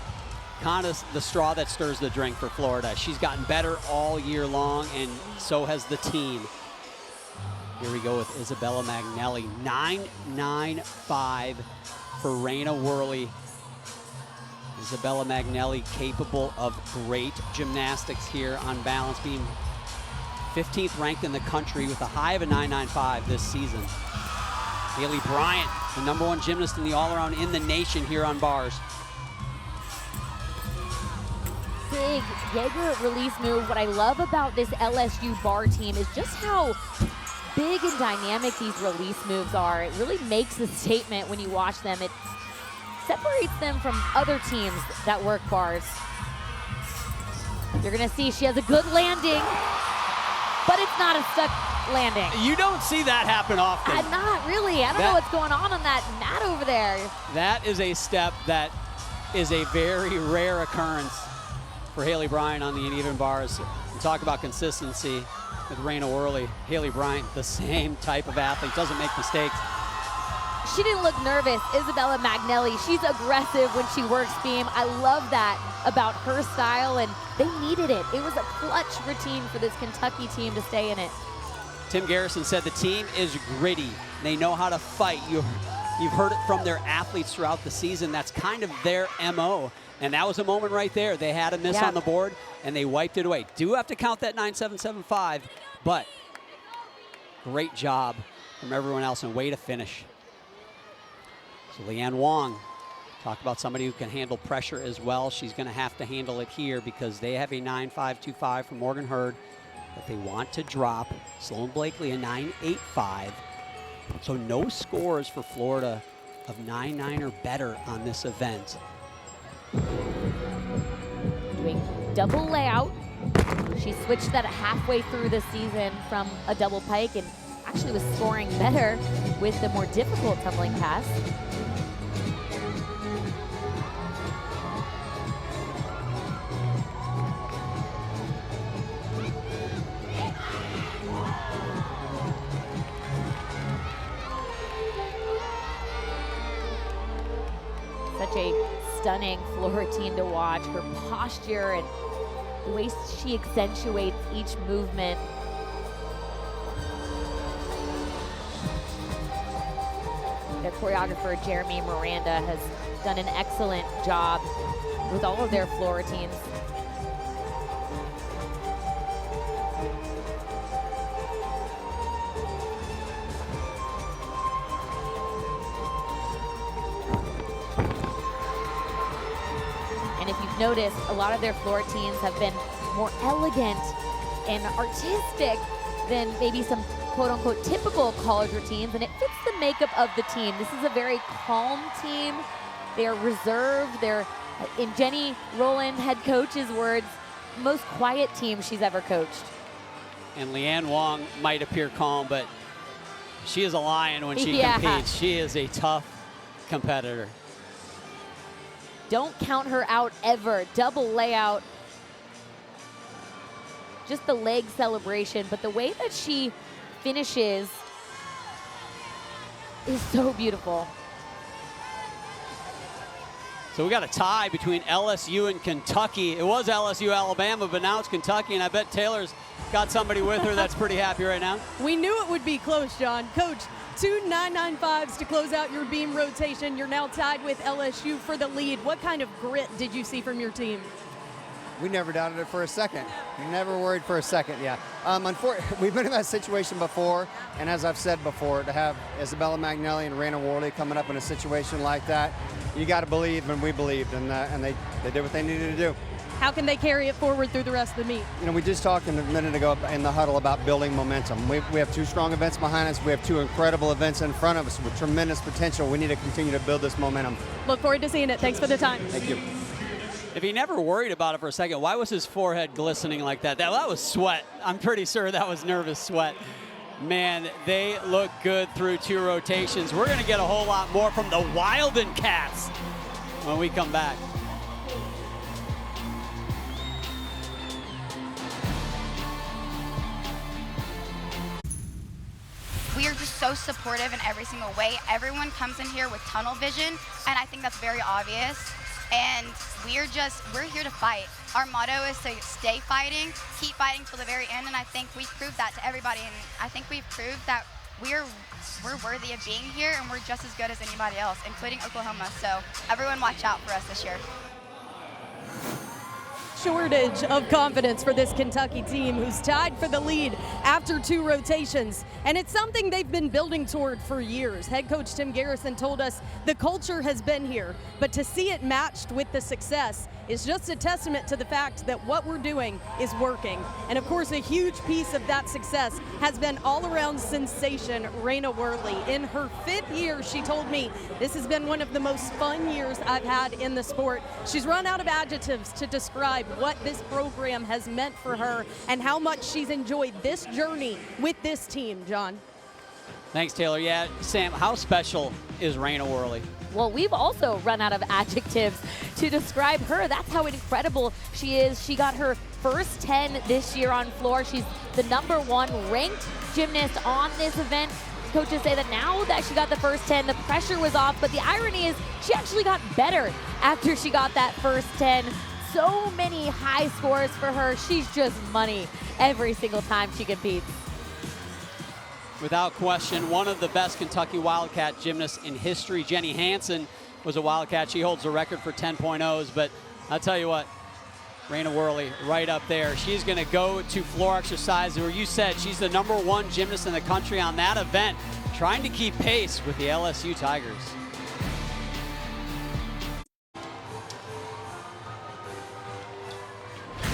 kind of the straw that stirs the drink for Florida. She's gotten better all year long, and so has the team. Here we go with Isabella Magnelli, 9.95 for Raina Worley. Isabella Magnelli capable of great gymnastics here on balance beam. 15th ranked in the country with a high of a 9.95 this season. Haley Bryant, the #1 gymnast in the all-around in the nation here on bars. Big Jaeger release move. What I love about this LSU bar team is just how big and dynamic these release moves are. It really makes a statement when you watch them. It separates them from other teams that work bars. You're gonna see she has a good landing, but it's not a stuck landing. You don't see that happen often. Not really. I don't know what's going on that mat over there. That is a step that is a very rare occurrence for Haley Bryant on the uneven bars. And talk about consistency with Raina Worley. Haley Bryant, the same type of athlete, doesn't make mistakes. She didn't look nervous. Isabella Magnelli, she's aggressive when she works beam. I love that about her style, and they needed it. It was a clutch routine for this Kentucky team to stay in it. Tim Garrison said the team is gritty. They know how to fight. You've heard it from their athletes throughout the season. That's kind of their MO. And that was a moment right there. They had a miss on the board, and they wiped it away. Do have to count that 9.775, but great job from everyone else, and way to finish. So Leanne Wong, talk about somebody who can handle pressure as well. She's going to have to handle it here because they have a 9.525 from Morgan Hurd that they want to drop. Sloan Blakely a 9.85. So no scores for Florida of 9.9 or better on this event. Doing double layout. She switched that halfway through the season from a double pike and actually was scoring better with the more difficult tumbling pass. Such a stunning floor routine to watch. Her posture and the way she accentuates each movement. Their choreographer, Jeremy Miranda, has done an excellent job with all of their floor routines. And if you've noticed, a lot of their floor routines have been more elegant and artistic than maybe some quote-unquote typical college routines, and it fits the makeup of the team. This is a very calm team. They're reserved. They're, in Jenny Rowland, head coach's words, most quiet team she's ever coached. And Leanne Wong might appear calm, but she is a lion when she competes. She is a tough competitor. Don't count her out ever. Double layout. Just the leg celebration, but the way that she finishes is so beautiful. So we got a tie between LSU and Kentucky. It was LSU, Alabama, but now it's Kentucky, and I bet Taylor's got somebody with her that's pretty happy right now. We knew it would be close, John. Coach, 2 9.95s to close out your beam rotation. You're now tied with LSU for the lead. What kind of grit did you see from your team? We never doubted it for a second. We never worried for a second, yeah. We've been in that situation before, and as I've said before, to have Isabella Magnelli and Raina Worley coming up in a situation like that, you got to believe, and we believed, and they did what they needed to do. How can they carry it forward through the rest of the meet? You know, we just talked a minute ago in the huddle about building momentum. We have 2 strong events behind us. We have 2 incredible events in front of us with tremendous potential. We need to continue to build this momentum. Look forward to seeing it. Thanks for the time. Thank you. If he never worried about it for a second, why was his forehead glistening like that? That was sweat. I'm pretty sure that was nervous sweat. Man, they look good through 2 rotations. We're going to get a whole lot more from the Wilden Cats when we come back. We are just so supportive in every single way. Everyone comes in here with tunnel vision, and I think that's very obvious. And we're here to fight. Our motto is to stay fighting, keep fighting till the very end, and I think we've proved that to everybody. And I think we've proved that we're worthy of being here, and we're just as good as anybody else, including Oklahoma. So everyone watch out for us this year. shortage of confidence for this Kentucky team who's tied for the lead after 2 rotations. And it's something they've been building toward for years. Head coach Tim Garrison told us the culture has been here, but to see it matched with the success is just a testament to the fact that what we're doing is working. And of course, a huge piece of that success has been all-around sensation Raina Worley. In her 5th year, she told me, this has been one of the most fun years I've had in the sport. She's run out of adjectives to describe what this program has meant for her and how much she's enjoyed this journey with this team, John. Thanks, Taylor. Yeah, Sam, how special is Raina Worley? Well, we've also run out of adjectives to describe her. That's how incredible she is. She got her first 10 this year on floor. She's the #1 ranked gymnast on this event. Coaches say that now that she got the first 10, the pressure was off, but the irony is she actually got better after she got that first 10. So many high scores for her. She's just money every single time she competes. Without question, one of the best Kentucky Wildcat gymnasts in history. Jenny Hansen was a Wildcat. She holds the record for 10.0s, but I'll tell you what, Raina Worley right up there. She's going to go to floor exercise where you said she's the #1 gymnast in the country on that event, trying to keep pace with the LSU Tigers.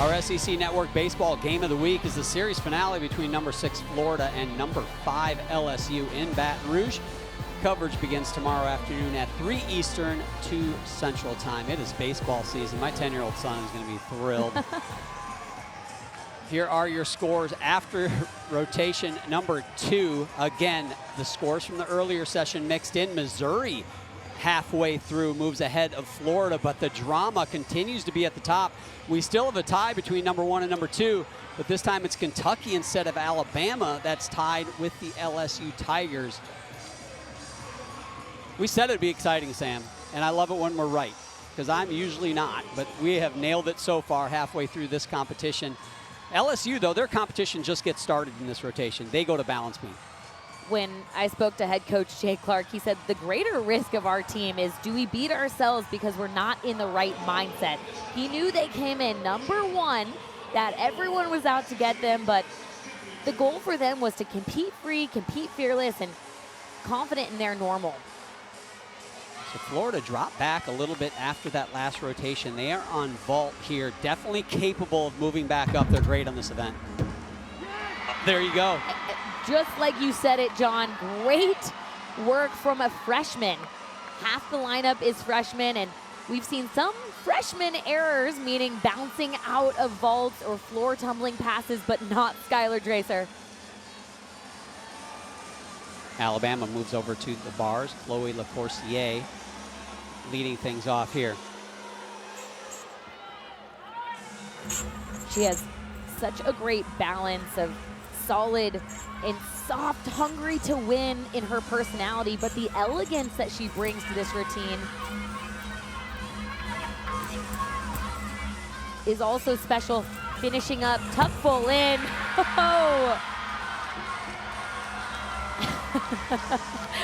Our SEC Network Baseball Game of the Week is the series finale between #6 Florida and #5 LSU in Baton Rouge. Coverage begins tomorrow afternoon at 3 Eastern, 2 Central Time. It is baseball season. My 10-year-old son is going to be thrilled. Here are your scores after rotation #2. Again, the scores from the earlier session mixed in. Missouri halfway through moves ahead of Florida, but the drama continues to be at the top. We still have a tie between #1 and #2, but this time it's Kentucky instead of Alabama that's tied with the LSU Tigers. We said it'd be exciting, Sam, and I love it when we're right, because I'm usually not, but we have nailed it so far halfway through this competition. LSU, though, their competition just gets started in this rotation. They go to balance beam. When I spoke to head coach Jay Clark, he said the greater risk of our team is, do we beat ourselves because we're not in the right mindset? He knew they came in #1, that everyone was out to get them, but the goal for them was to compete free, compete fearless, and confident in their normal. So Florida dropped back a little bit after that last rotation. They are on vault here, definitely capable of moving back up. They're great on this event. There you go. Just like you said it, John, great work from a freshman. Half the lineup is freshmen, and we've seen some freshman errors, meaning bouncing out of vaults or floor tumbling passes, but not Skylar Dracer. Alabama moves over to the bars. Chloe Lacourcier leading things off here. She has such a great balance of solid and soft, hungry to win in her personality, but the elegance that she brings to this routine is also special. Finishing up, tuck full in. Oh.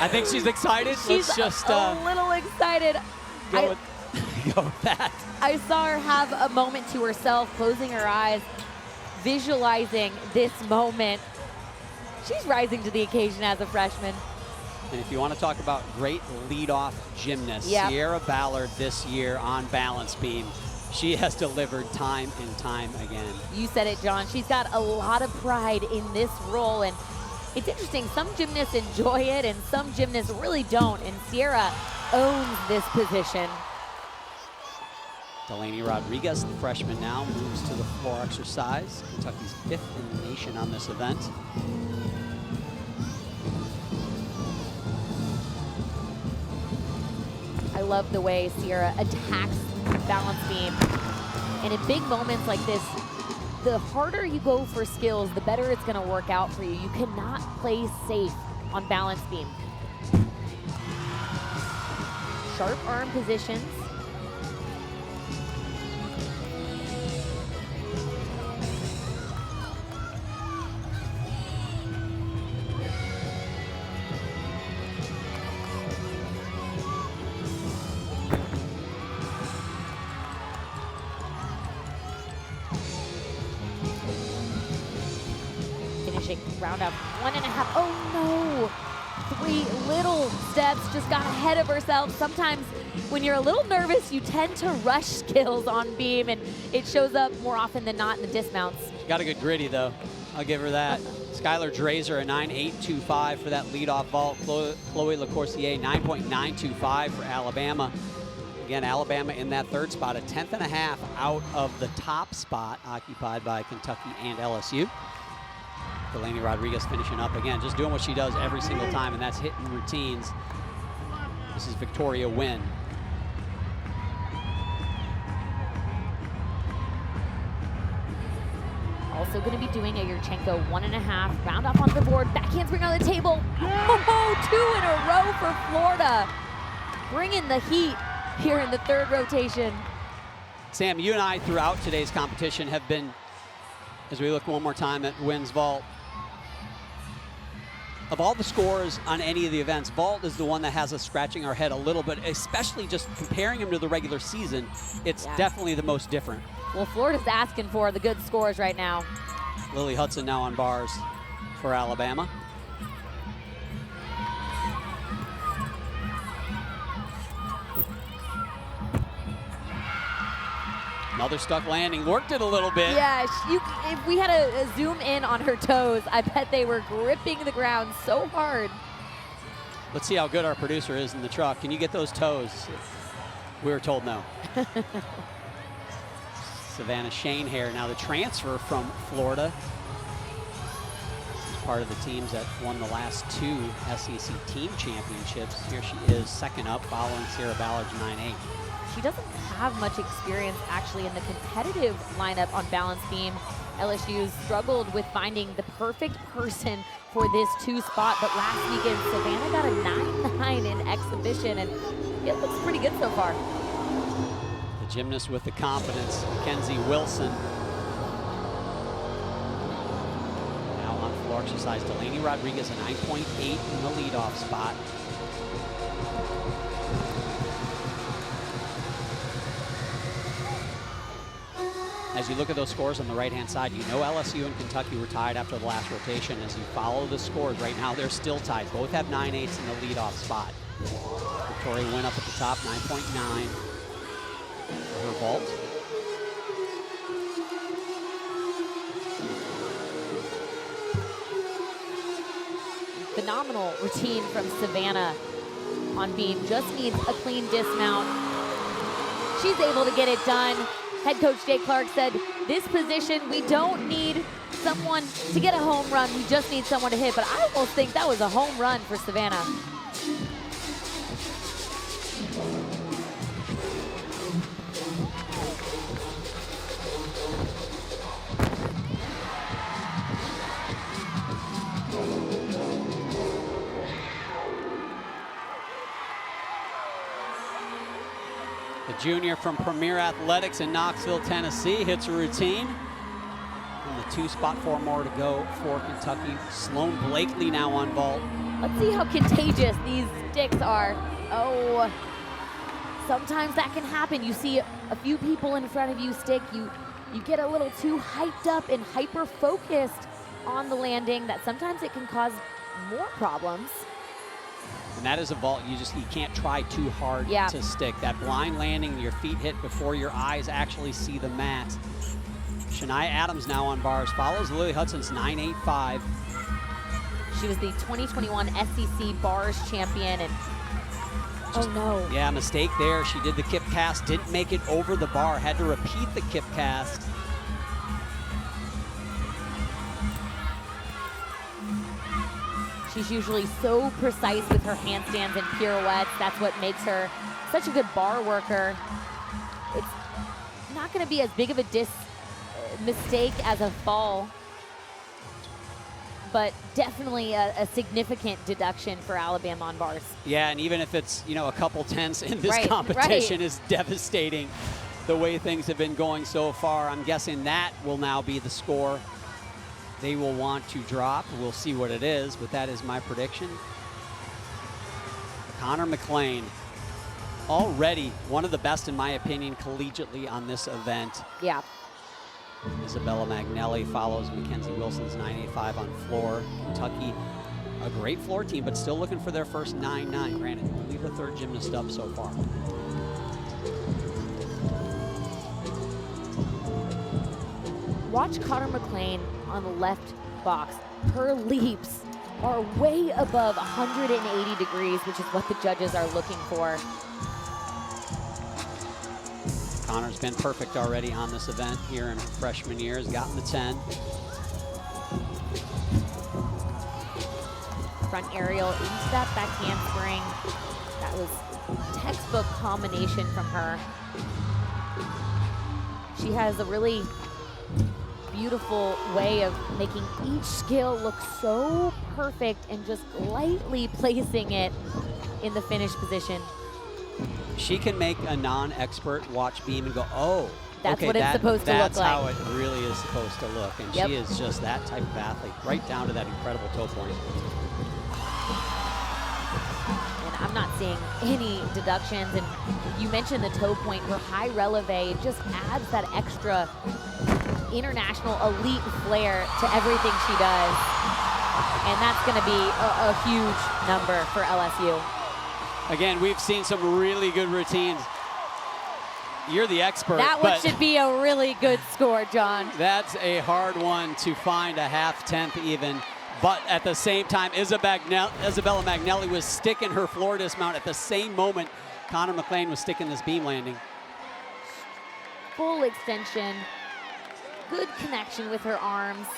I think she's excited. She's Let's just a little excited. go with that. I saw her have a moment to herself, closing her eyes, visualizing this moment. She's rising to the occasion as a freshman. And if you want to talk about great leadoff gymnasts, Sierra Ballard this year on balance beam, she has delivered time and time again. You said it, John. She's got a lot of pride in this role, and it's interesting. Some gymnasts enjoy it, and some gymnasts really don't, and Sierra owns this position. Delaney Rodriguez, the freshman, now moves to the floor exercise. Kentucky's 5th in the nation on this event. I love the way Sierra attacks balance beam. And in big moments like this, the harder you go for skills, the better it's going to work out for you. You cannot play safe on balance beam. Sharp arm positions. finishing round up 1.5. Oh no! 3 little steps, just got ahead of herself. Sometimes when you're a little nervous, you tend to rush skills on beam, and it shows up more often than not in the dismounts. She got a good gritty, though. I'll give her that. Skylar Drazer, a 9.825 for that leadoff vault. Chloe LaCourcier, 9.925 for Alabama. Again, Alabama in that third spot, a 10th.5 out of the top spot occupied by Kentucky and LSU. Delaney Rodriguez finishing up again, just doing what she does every single time, and that's hitting routines. This is Victoria Wynn. Also going to be doing a Yurchenko 1.5. Round up on the board, backhand spring on the table. Oh, 2 in a row for Florida. Bringing the heat here in the third rotation. Sam, you and I throughout today's competition have been, as we look one more time at Wynn's vault, of all the scores on any of the events, vault is the one that has us scratching our head a little bit, especially just comparing them to the regular season. It's definitely the most different. Well, Florida's asking for the good scores right now. Lily Hudson now on bars for Alabama. Another stuck landing, worked it a little bit. Yeah, if we had a zoom in on her toes, I bet they were gripping the ground so hard. Let's see how good our producer is in the truck. Can you get those toes? We were told no. Savannah Shane here, now the transfer from Florida. She's part of the teams that won the last 2 SEC team championships. Here she is, second up, following Sierra Ballard's 9.8. She doesn't have much experience actually in the competitive lineup on balance beam. LSU's struggled with finding the perfect person for this 2 spot, but last weekend Savannah got a 9.9 in exhibition, and it looks pretty good so far. The gymnast with the confidence, Mackenzie Wilson. Now on floor exercise, Delaney Rodriguez, a 9.8 in the leadoff spot. As you look at those scores on the right-hand side, you know LSU and Kentucky were tied after the last rotation. As you follow the scores, right now they're still tied. Both have 9.8s in the leadoff spot. Victoria Wynn up at the top, 9.9 for her vault. Phenomenal routine from Savannah on beam. Just needs a clean dismount. She's able to get it done. Head coach Jay Clark said, this position, we don't need someone to get a home run. We just need someone to hit. But I almost think that was a home run for Savannah. Junior from Premier Athletics in Knoxville, Tennessee, hits a routine. In the 2 spot, 4 more to go for Kentucky. Sloan Blakely now on vault. Let's see how contagious these sticks are. Oh, sometimes that can happen. You see a few people in front of you stick, you get a little too hyped up and hyper-focused on the landing, that sometimes it can cause more problems. And that is a vault you can't try too hard to stick. That blind landing, your feet hit before your eyes actually see the mat. Shania Adams now on bars, follows Lily Hudson's 9.85. She was the 2021 SEC bars champion, and oh no. Yeah, mistake there. She did the kip cast, didn't make it over the bar, had to repeat the kip cast. She's usually so precise with her handstands and pirouettes. That's what makes her such a good bar worker. It's not going to be as big of a mistake as a fall, but definitely a significant deduction for Alabama on bars. Yeah, and even if it's, a couple tenths in this competition is devastating the way things have been going so far. I'm guessing that will now be the score they will want to drop. We'll see what it is, but that is my prediction. Connor McLean, already one of the best, in my opinion, collegiately on this event. Yeah. Isabella Magnelli follows Mackenzie Wilson's 9.85 on floor. Kentucky, a great floor team, but still looking for their first 9.9. Granted, only the third gymnast up so far. Watch Connor McLean on the left box. Her leaps are way above 180 degrees, which is what the judges are looking for. Connor's been perfect already on this event here in her freshman year. Has gotten the 10. Front aerial into that back handspring. That was textbook combination from her. She has a really beautiful way of making each skill look so perfect and just lightly placing it in the finished position. She can make a non-expert watch beam and go, oh, that's okay, what it's supposed to look like. That's how it really is supposed to look. And Yep. she is just that type of athlete, right down to that incredible toe point. And I'm not seeing any deductions. And you mentioned the toe point. Her high releve just adds that extra international elite flair to everything she does. And that's going to be a huge number for LSU. Again, we've seen some really good routines. You're the expert. That one should be a really good score, John. That's a hard one to find a half-tenth even. But at the same time, Isabella Magnelli was sticking her floor dismount at the same moment Connor McLean was sticking this beam landing. Full extension, good connection with her arms.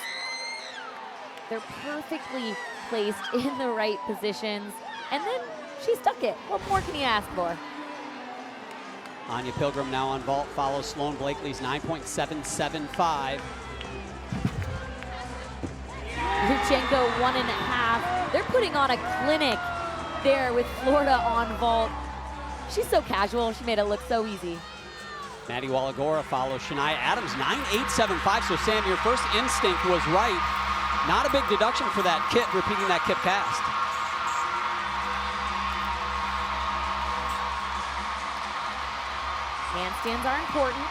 They're perfectly placed in the right positions. And then she stuck it. What more can you ask for? Anya Pilgrim now on vault, follows Sloan Blakely's 9.775. Luchenko 1.5. They're putting on a clinic there with Florida on vault. She's so casual. She made it look so easy. Maddie Wallagora follows Shania Adams 9.875. So Sam, your first instinct was right. Not a big deduction for that kip, repeating that kip cast. Handstands are important.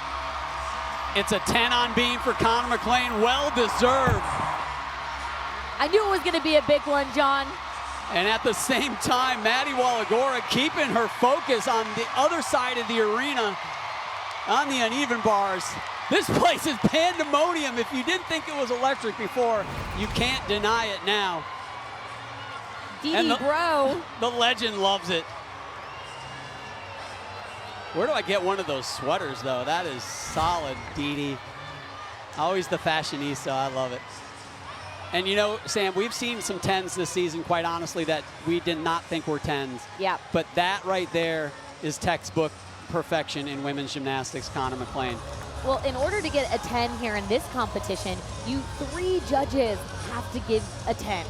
It's a 10 on beam for Connor McLean, well deserved. I knew it was gonna be a big one, John. And at the same time, Maddie Wallagora keeping her focus on the other side of the arena on the uneven bars. This place is pandemonium. If you didn't think it was electric before, you can't deny it now. Dee Bro. The legend loves it. Where do I get one of those sweaters, though? That is solid, Dee. Always the fashionista. I love it. And you know, Sam, we've seen some 10s this season, quite honestly, that we did not think were 10s. Yeah. But that right there is textbook perfection in women's gymnastics, Connor McLean. Well, in order to get a 10 here in this competition, you 3 judges have to give a 10.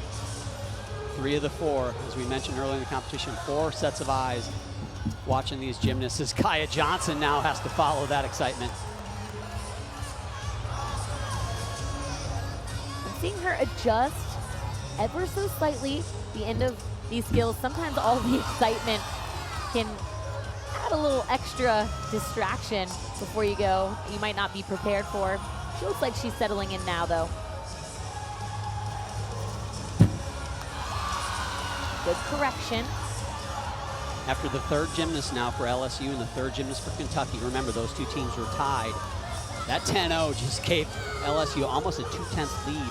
3 of the 4, as we mentioned earlier in the competition, 4 sets of eyes watching these gymnasts, as Kaya Johnson now has to follow that excitement. I'm seeing her adjust ever so slightly the end of these skills. Sometimes all the excitement can add a little extra distraction before you go. You might not be prepared for. She looks like she's settling in now, though. Good correction. After the third gymnast now for LSU and the third gymnast for Kentucky. Remember, those 2 teams were tied. That 10-0 just gave LSU almost a 2/10 lead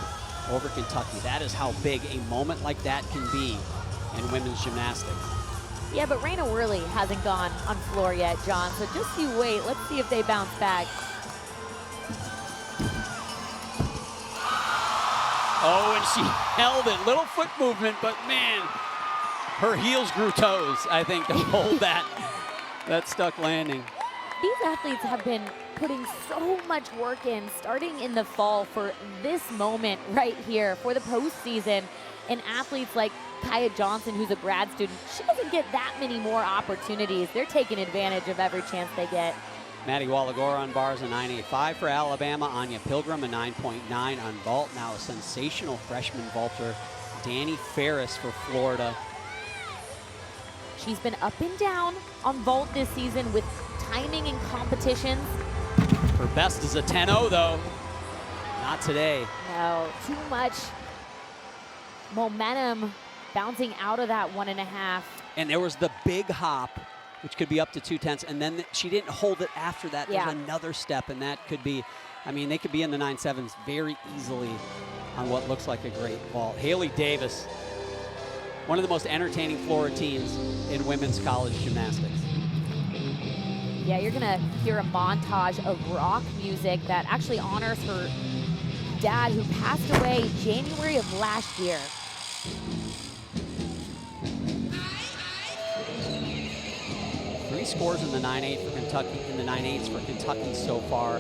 over Kentucky. That is how big a moment like that can be in women's gymnastics. Yeah, but Raina Worley hasn't gone on floor yet, John. So just you wait. Let's see if they bounce back. Oh, and she held it. Little foot movement, but man, her heels grew toes, I think, to hold that stuck landing. These athletes have been putting so much work in, starting in the fall, for this moment right here, for the postseason. And athletes like Kaya Johnson, who's a grad student, she doesn't get that many more opportunities. They're taking advantage of every chance they get. Maddie Wallagora on bars, a 9.85 for Alabama. Anya Pilgrim, a 9.9 on vault. Now a sensational freshman vaulter, Danny Ferris for Florida. She's been up and down on vault this season with timing and competitions. Her best is a 10-0, though. Not today. No, too much momentum bouncing out of that 1.5. And there was the big hop, which could be up to 2/10, and then she didn't hold it after that. Yeah. There's another step, and that could be, I mean, they could be in the 9.7s very easily on what looks like a great vault. Haley Davis, one of the most entertaining floor routines in women's college gymnastics. Yeah, you're gonna hear a montage of rock music that actually honors her dad, who passed away January of last year. Three scores in the 9.8 for Kentucky, in the 9.8s for Kentucky so far.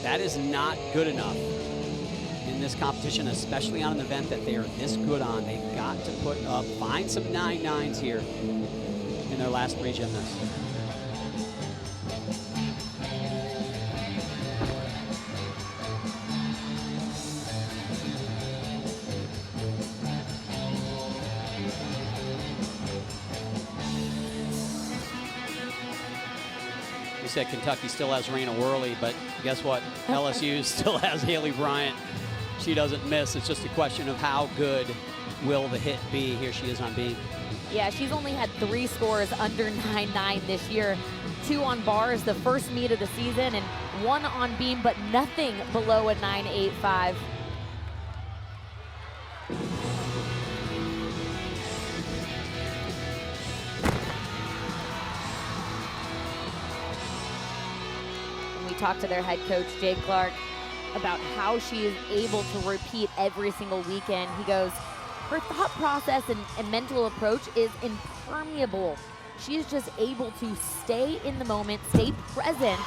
That is not good enough in this competition, especially on an event that they are this good on. They've got to put up, find some 9.9s here in their last three gymnasts. You said Kentucky still has Raina Worley, but guess what? LSU still has Haley Bryant. She doesn't miss. It's just a question of how good will the hit be. Here she is on beam. Yeah, she's only had 3 scores under 9.9 this year. 2 on bars, the first meet of the season, and 1 on beam, but nothing below a 9.85. We talked to their head coach, Jay Clark, about how she is able to repeat every single weekend. He goes, her thought process and mental approach is impermeable. She is just able to stay in the moment, stay present,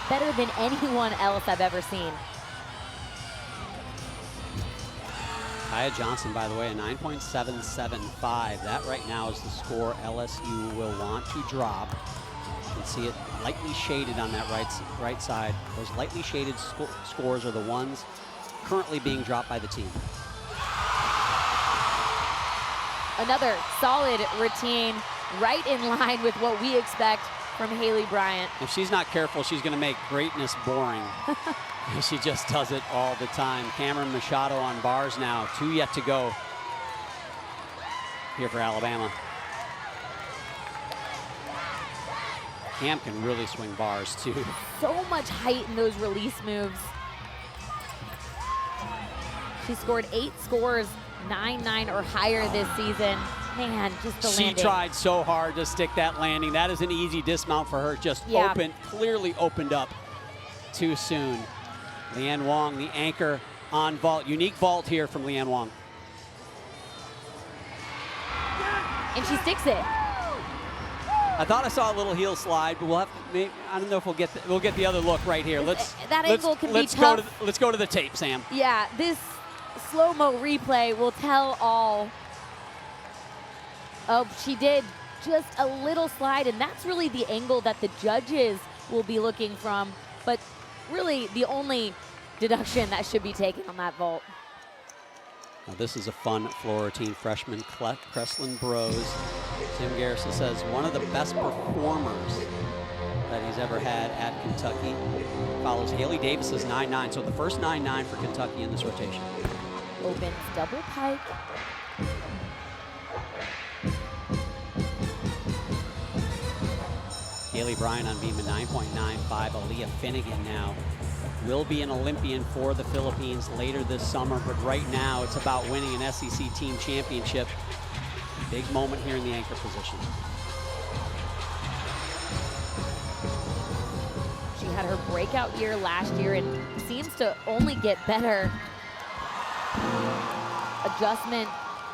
better than anyone else I've ever seen. Kaya Johnson, by the way, a 9.775. That right now is the score LSU will want to drop. You can see it lightly shaded on that right side. Those lightly shaded scores are the ones currently being dropped by the team. Another solid routine, right in line with what we expect from Haley Bryant. If she's not careful, she's going to make greatness boring. She just does it all the time. Cameron Machado on bars now. 2 yet to go here for Alabama. Cam can really swing bars too. So much height in those release moves. She scored 8 scores, 9.9 or higher this season. Man, just the landing. She tried so hard to stick that landing. That is an easy dismount for her. Just clearly opened up too soon. Leanne Wong, the anchor on vault. Unique vault here from Leanne Wong. And she sticks it. I thought I saw a little heel slide, but we'll have to, maybe, I don't know if we'll get the other look right here. Angle can be tough. Let's go to the tape, Sam. Yeah, this slow-mo replay will tell all. Oh, she did just a little slide, and that's really the angle that the judges will be looking from, but really the only deduction that should be taken on that vault. Now this is a fun floor routine. Freshman Kreslin Bros. Tim Garrison says one of the best performers that he's ever had at Kentucky. Follows Haley Davis's 9.9, so the first 9.9 for Kentucky in this rotation. Opens double pike. Haley Bryant on beam at 9.95. Aaliyah Finnegan now will be an Olympian for the Philippines later this summer, but right now it's about winning an SEC team championship. Big moment here in the anchor position. She had her breakout year last year and seems to only get better. Adjustment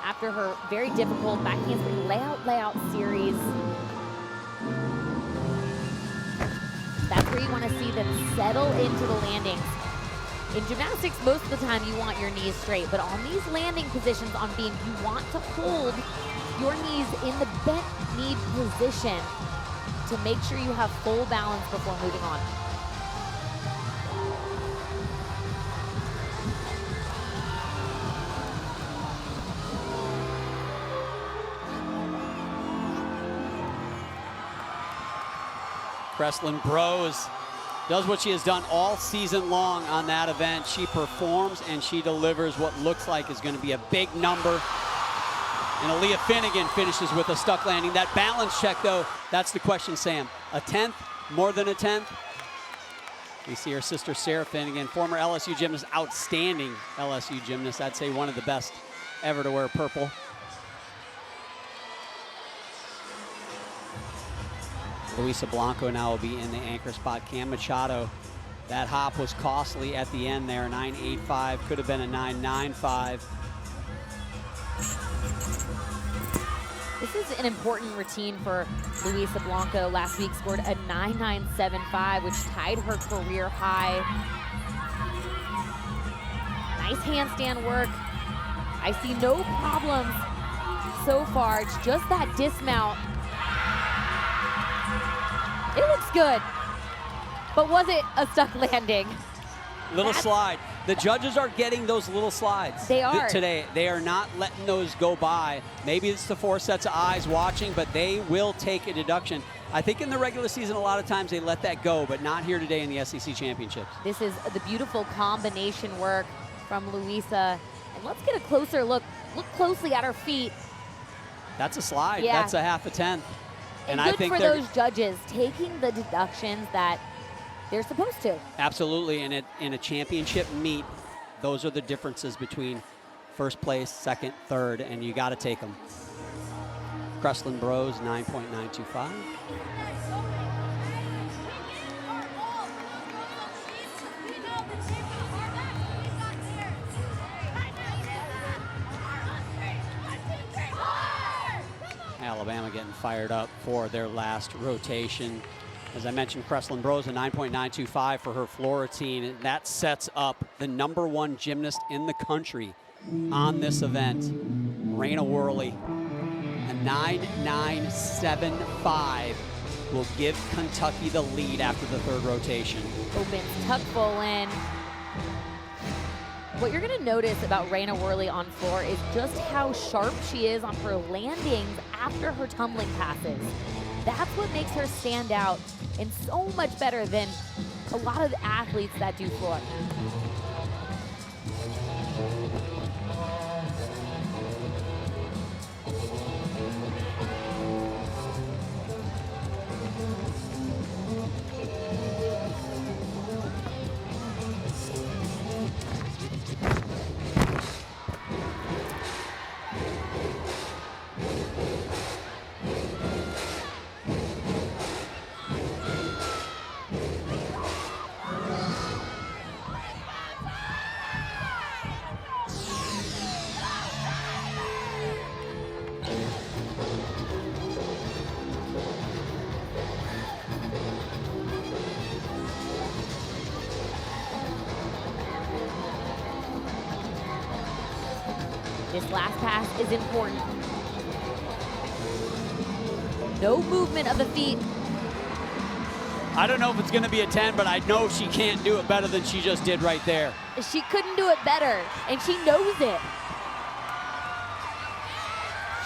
after her very difficult back handspring layout series. That's where you want to see them settle into the landings. In gymnastics, most of the time you want your knees straight, but on these landing positions on beam, you want to hold your knees in the bent knee position to make sure you have full balance before moving on. Kreslin Bros Does what she has done all season long on that event. She performs and she delivers what looks like is going to be a big number. And Aaliyah Finnegan finishes with a stuck landing. That balance check, though, that's the question, Sam. A 10th, more than a 10th? We see her sister Sarah Finnegan, former LSU gymnast, outstanding LSU gymnast. I'd say one of the best ever to wear purple. Luisa Blanco now will be in the anchor spot. Cam Machado, that hop was costly at the end there. 9.85, could have been a 9.95. This is an important routine for Luisa Blanco. Last week scored a 9.975, which tied her career high. Nice handstand work. I see no problems so far. It's just that dismount. It looks good, but was it a stuck landing? Little slide. The judges are getting those little slides. They are. Today. They are not letting those go by. Maybe it's the 4 sets of eyes watching, but they will take a deduction. I think in the regular season, a lot of times they let that go, but not here today in the SEC Championships. This is the beautiful combination work from Luisa. And let's get a closer look. Look closely at her feet. That's a slide. Yeah. That's a half a 10th. And I good think for those judges taking the deductions that they're supposed to. Absolutely, and in a championship meet, those are the differences between first place, second, third, and you got to take them. Kreslin Bros, 9.925. Alabama getting fired up for their last rotation. As I mentioned, Kreslin Bros, a 9.925 for her floor routine. And that sets up the #1 gymnast in the country on this event, Raina Worley. A 9.975 will give Kentucky the lead after the 3rd rotation. Opens tuck full in. What you're going to notice about Raina Worley on floor is just how sharp she is on her landings after her tumbling passes. That's what makes her stand out and so much better than a lot of the athletes that do floor. This last pass is important. No movement of the feet. I don't know if it's going to be a 10, but I know she can't do it better than she just did right there. She couldn't do it better, and she knows it.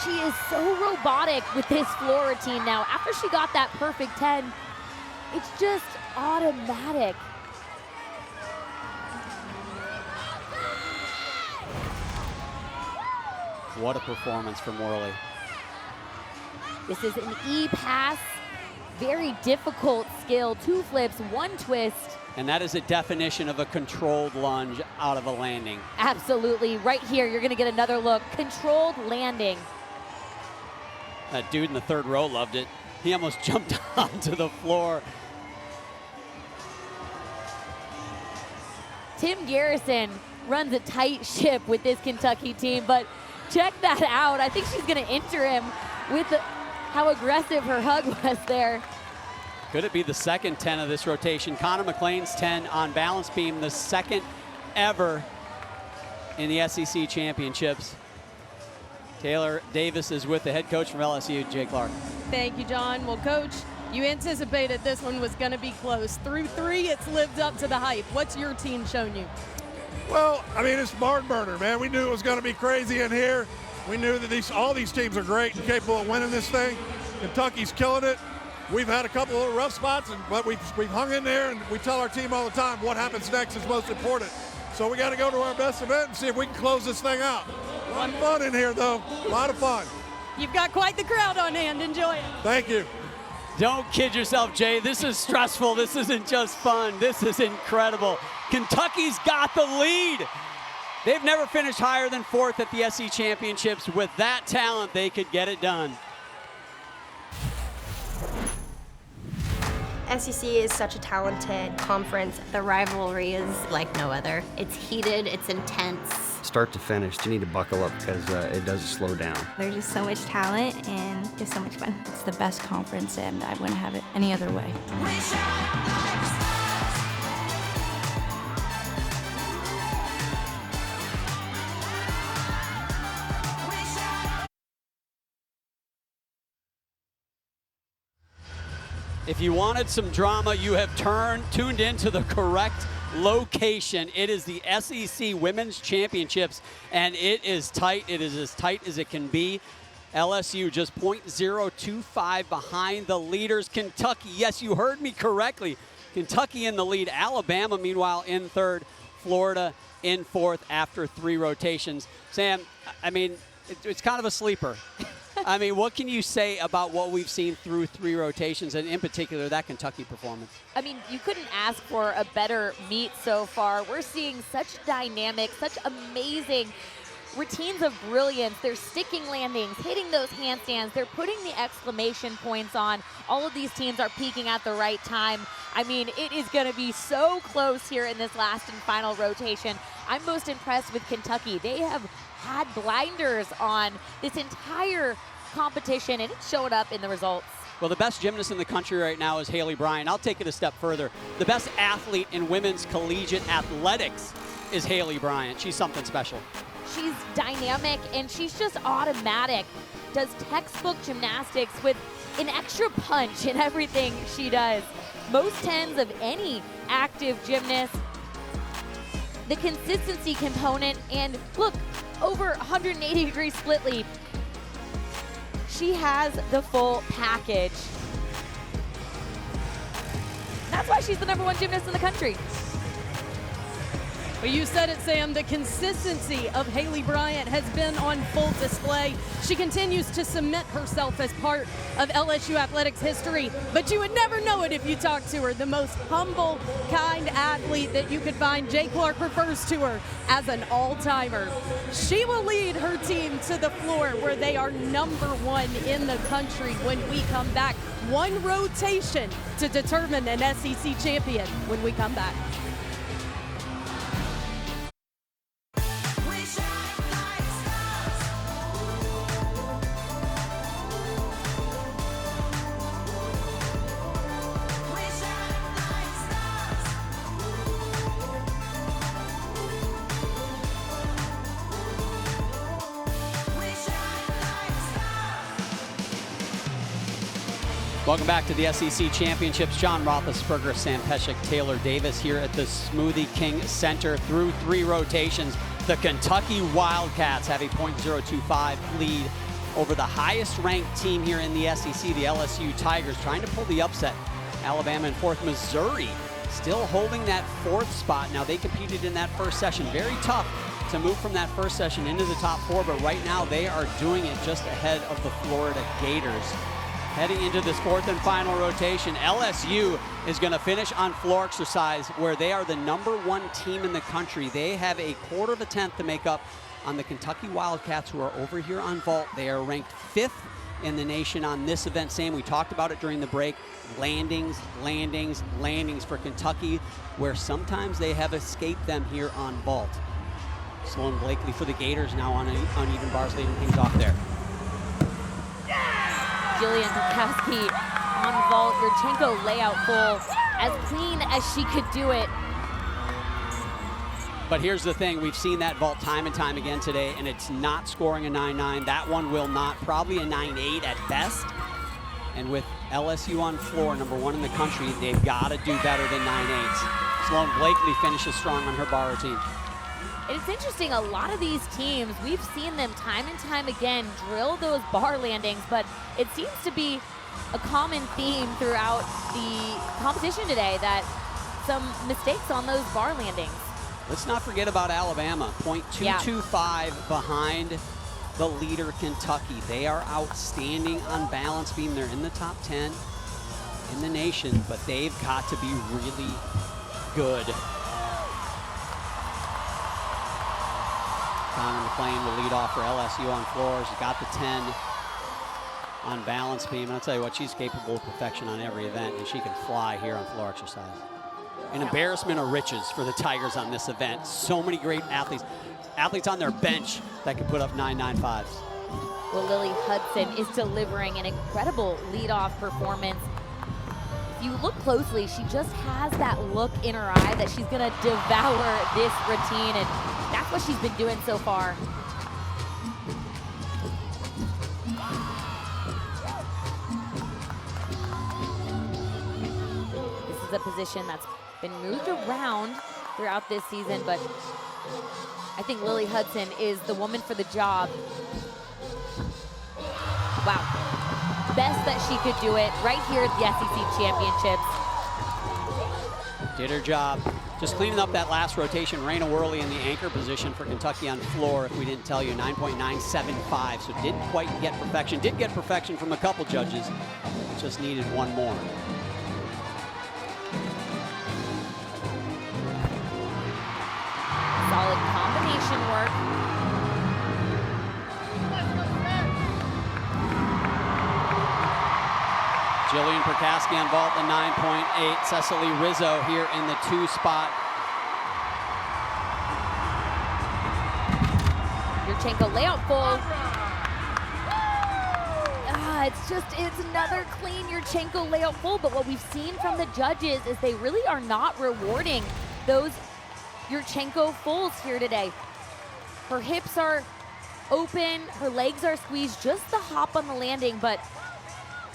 She is so robotic with this floor routine now. After she got that perfect 10, it's just automatic. What a performance from Worley. This is an E pass, very difficult skill. 2 flips, 1 twist. And that is a definition of a controlled lunge out of a landing. Absolutely, right here, you're gonna get another look. Controlled landing. That dude in the 3rd row loved it. He almost jumped onto the floor. Tim Garrison runs a tight ship with this Kentucky team, but check that out. I think she's gonna enter him with how aggressive her hug was there. Could it be the 2nd 10 of this rotation? Connor McLean's 10 on balance beam, the 2nd ever in the SEC championships. Taylor Davis is with the head coach from LSU, Jay Clark. Thank you, John. Well, Coach, you anticipated this one was going to be close. Through 3, it's lived up to the hype. What's your team shown you? Well, I mean, it's barn burner, man. We knew it was going to be crazy in here. We knew that all these teams are great and capable of winning this thing. Kentucky's killing it. we've had a couple of rough spots, but we've hung in there, and we tell our team all the time what happens next is most important. So we got to go to our best event and see if we can close this thing out. A lot of fun in here, though. A lot of fun. You've got quite the crowd on hand. Enjoy it. Thank you. Don't kid yourself, Jay. This is stressful. This isn't just fun. This is incredible. Kentucky's got the lead. They've never finished higher than 4th at the SEC Championships. With that talent, they could get it done. SEC is such a talented conference. The rivalry is like no other. It's heated, it's intense. Start to finish, you need to buckle up because it does slow down. There's just so much talent and just so much fun. It's the best conference, and I wouldn't have it any other way. If you wanted some drama, you have tuned into the correct location. It is the SEC Women's Championships, and it is tight. It is as tight as it can be. LSU just .025 behind the leaders. Kentucky, yes, you heard me correctly. Kentucky in the lead. Alabama, meanwhile, in 3rd. Florida in 4th after 3 rotations. Sam, I mean, it's kind of a sleeper. I mean, what can you say about what we've seen through 3 rotations, and in particular, that Kentucky performance? I mean, you couldn't ask for a better meet so far. We're seeing such dynamic, such amazing routines of brilliance. They're sticking landings, hitting those handstands. They're putting the exclamation points on. All of these teams are peaking at the right time. I mean, it is going to be so close here in this last and final rotation. I'm most impressed with Kentucky. They have had blinders on this entire competition, and it's showing up in the results. Well, the best gymnast in the country right now is Haley Bryant. I'll take it a step further. The best athlete in women's collegiate athletics is Haley Bryant. She's something special. She's dynamic, and she's just automatic. Does textbook gymnastics with an extra punch in everything she does. Most 10s of any active gymnast. The consistency component, and look, over 180-degree split leap. She has the full package. That's why she's the #1 gymnast in the country. Well, you said it, Sam. The consistency of Haley Bryant has been on full display. She continues to cement herself as part of LSU athletics history, but you would never know it if you talked to her. The most humble, kind athlete that you could find. Jay Clark refers to her as an all-timer. She will lead her team to the floor where they are #1 in the country when we come back. 1 rotation to determine an SEC champion when we come back. Welcome back to the SEC Championships. John Roethlisberger, Sam Pesek, Taylor Davis here at the Smoothie King Center through 3 rotations. The Kentucky Wildcats have a .025 lead over the highest ranked team here in the SEC, the LSU Tigers, trying to pull the upset. Alabama in 4th. Missouri still holding that 4th spot. Now, they competed in that first session. Very tough to move from that first session into the top 4, but right now they are doing it just ahead of the Florida Gators. Heading into this 4th and final rotation, LSU is going to finish on floor exercise where they are the #1 team in the country. They have a 1/4 of a tenth to make up on the Kentucky Wildcats, who are over here on vault. They are ranked 5th in the nation on this event. Sam, we talked about it during the break. Landings, landings, landings for Kentucky, where sometimes they have escaped them here on vault. Sloan Blakely for the Gators now on uneven bars, leading things off there. Jillian Bukowski on vault. Yurchenko layout full, as clean as she could do it. But here's the thing, we've seen that vault time and time again today, and it's not scoring a 9.9. That one will not, probably a 9.8 at best. And with LSU on floor, #1 in the country, they've got to do better than 9.8s. Sloan Blakely finishes strong on her bar routine. It's interesting, a lot of these teams, we've seen them time and time again drill those bar landings, but it seems to be a common theme throughout the competition today, that some mistakes on those bar landings. Let's not forget about Alabama, .225 behind the leader, Kentucky. They are outstanding on balance beam. They're in the top 10 in the nation, but they've got to be really good. Connor McLean will lead off for LSU on floors. He's got the 10 on balance beam. And I'll tell you what, she's capable of perfection on every event, and she can fly here on floor exercise. An embarrassment of riches for the Tigers on this event. So many great athletes. Athletes on their bench that can put up 9.95s. Well, Lily Hudson is delivering an incredible leadoff performance. If you look closely, she just has that look in her eye that she's gonna devour this routine, and that's what she's been doing so far. This is a position that's been moved around throughout this season, but I think Lily Hudson is the woman for the job. Wow. Best that she could do it right here at the SEC Championships. Did her job. Just cleaning up that last rotation. Raina Worley in the anchor position for Kentucky on floor, if we didn't tell you, 9.975. So didn't quite get perfection. Did get perfection from a couple judges. Just needed one more. Solid combination work. Jillian Perkaski on vault, the 9.8. Cecily Rizzo here in the 2 spot. Yurchenko layout full. It's another clean Yurchenko layout full, but what we've seen from the judges is they really are not rewarding those Yurchenko fulls here today. Her hips are open, her legs are squeezed, just the hop on the landing, but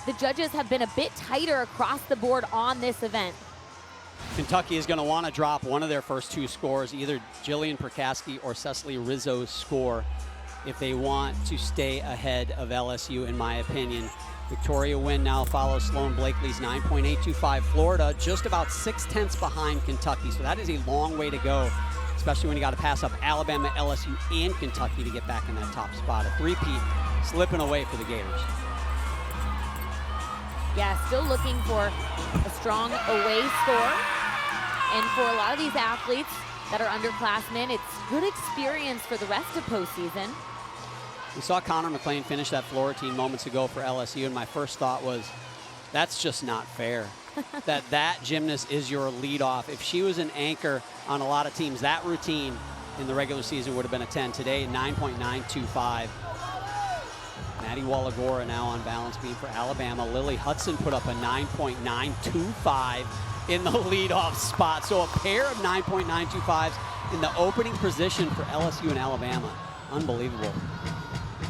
the judges have been a bit tighter across the board on this event. Kentucky is going to want to drop one of their first 2 scores, either Jillian Perkaski or Cecily Rizzo's score, if they want to stay ahead of LSU, in my opinion. Victoria Wynn now follows Sloan Blakely's 9.825. Florida just about 6/10 behind Kentucky, so that is a long way to go, especially when you got to pass up Alabama, LSU, and Kentucky to get back in that top spot. A three-peat slipping away for the Gators. Yeah, still looking for a strong away score. And for a lot of these athletes that are underclassmen, it's good experience for the rest of postseason. We saw Connor McLean finish that floor routine moments ago for LSU, and my first thought was, that's just not fair. that gymnast is your leadoff. If she was an anchor on a lot of teams, that routine in the regular season would have been a 10. Today, 9.925. Maddie Wallagora now on balance beam for Alabama. Lily Hudson put up a 9.925 in the leadoff spot. So a pair of 9.925s in the opening position for LSU and Alabama. Unbelievable.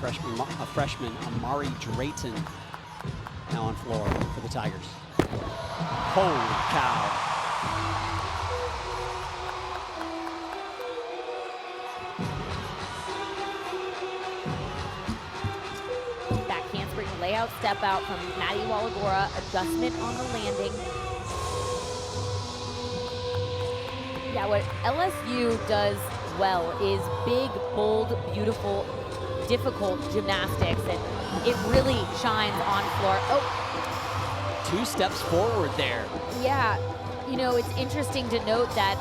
Freshman Amari Drayton now on floor for the Tigers. Holy cow. Back handspring layout step out from Maddie Wallagora. Adjustment on the landing. Yeah, what LSU does well is big, bold, beautiful, difficult gymnastics, and it really shines on floor. Oh, 2 steps forward there. Yeah, you know, it's interesting to note that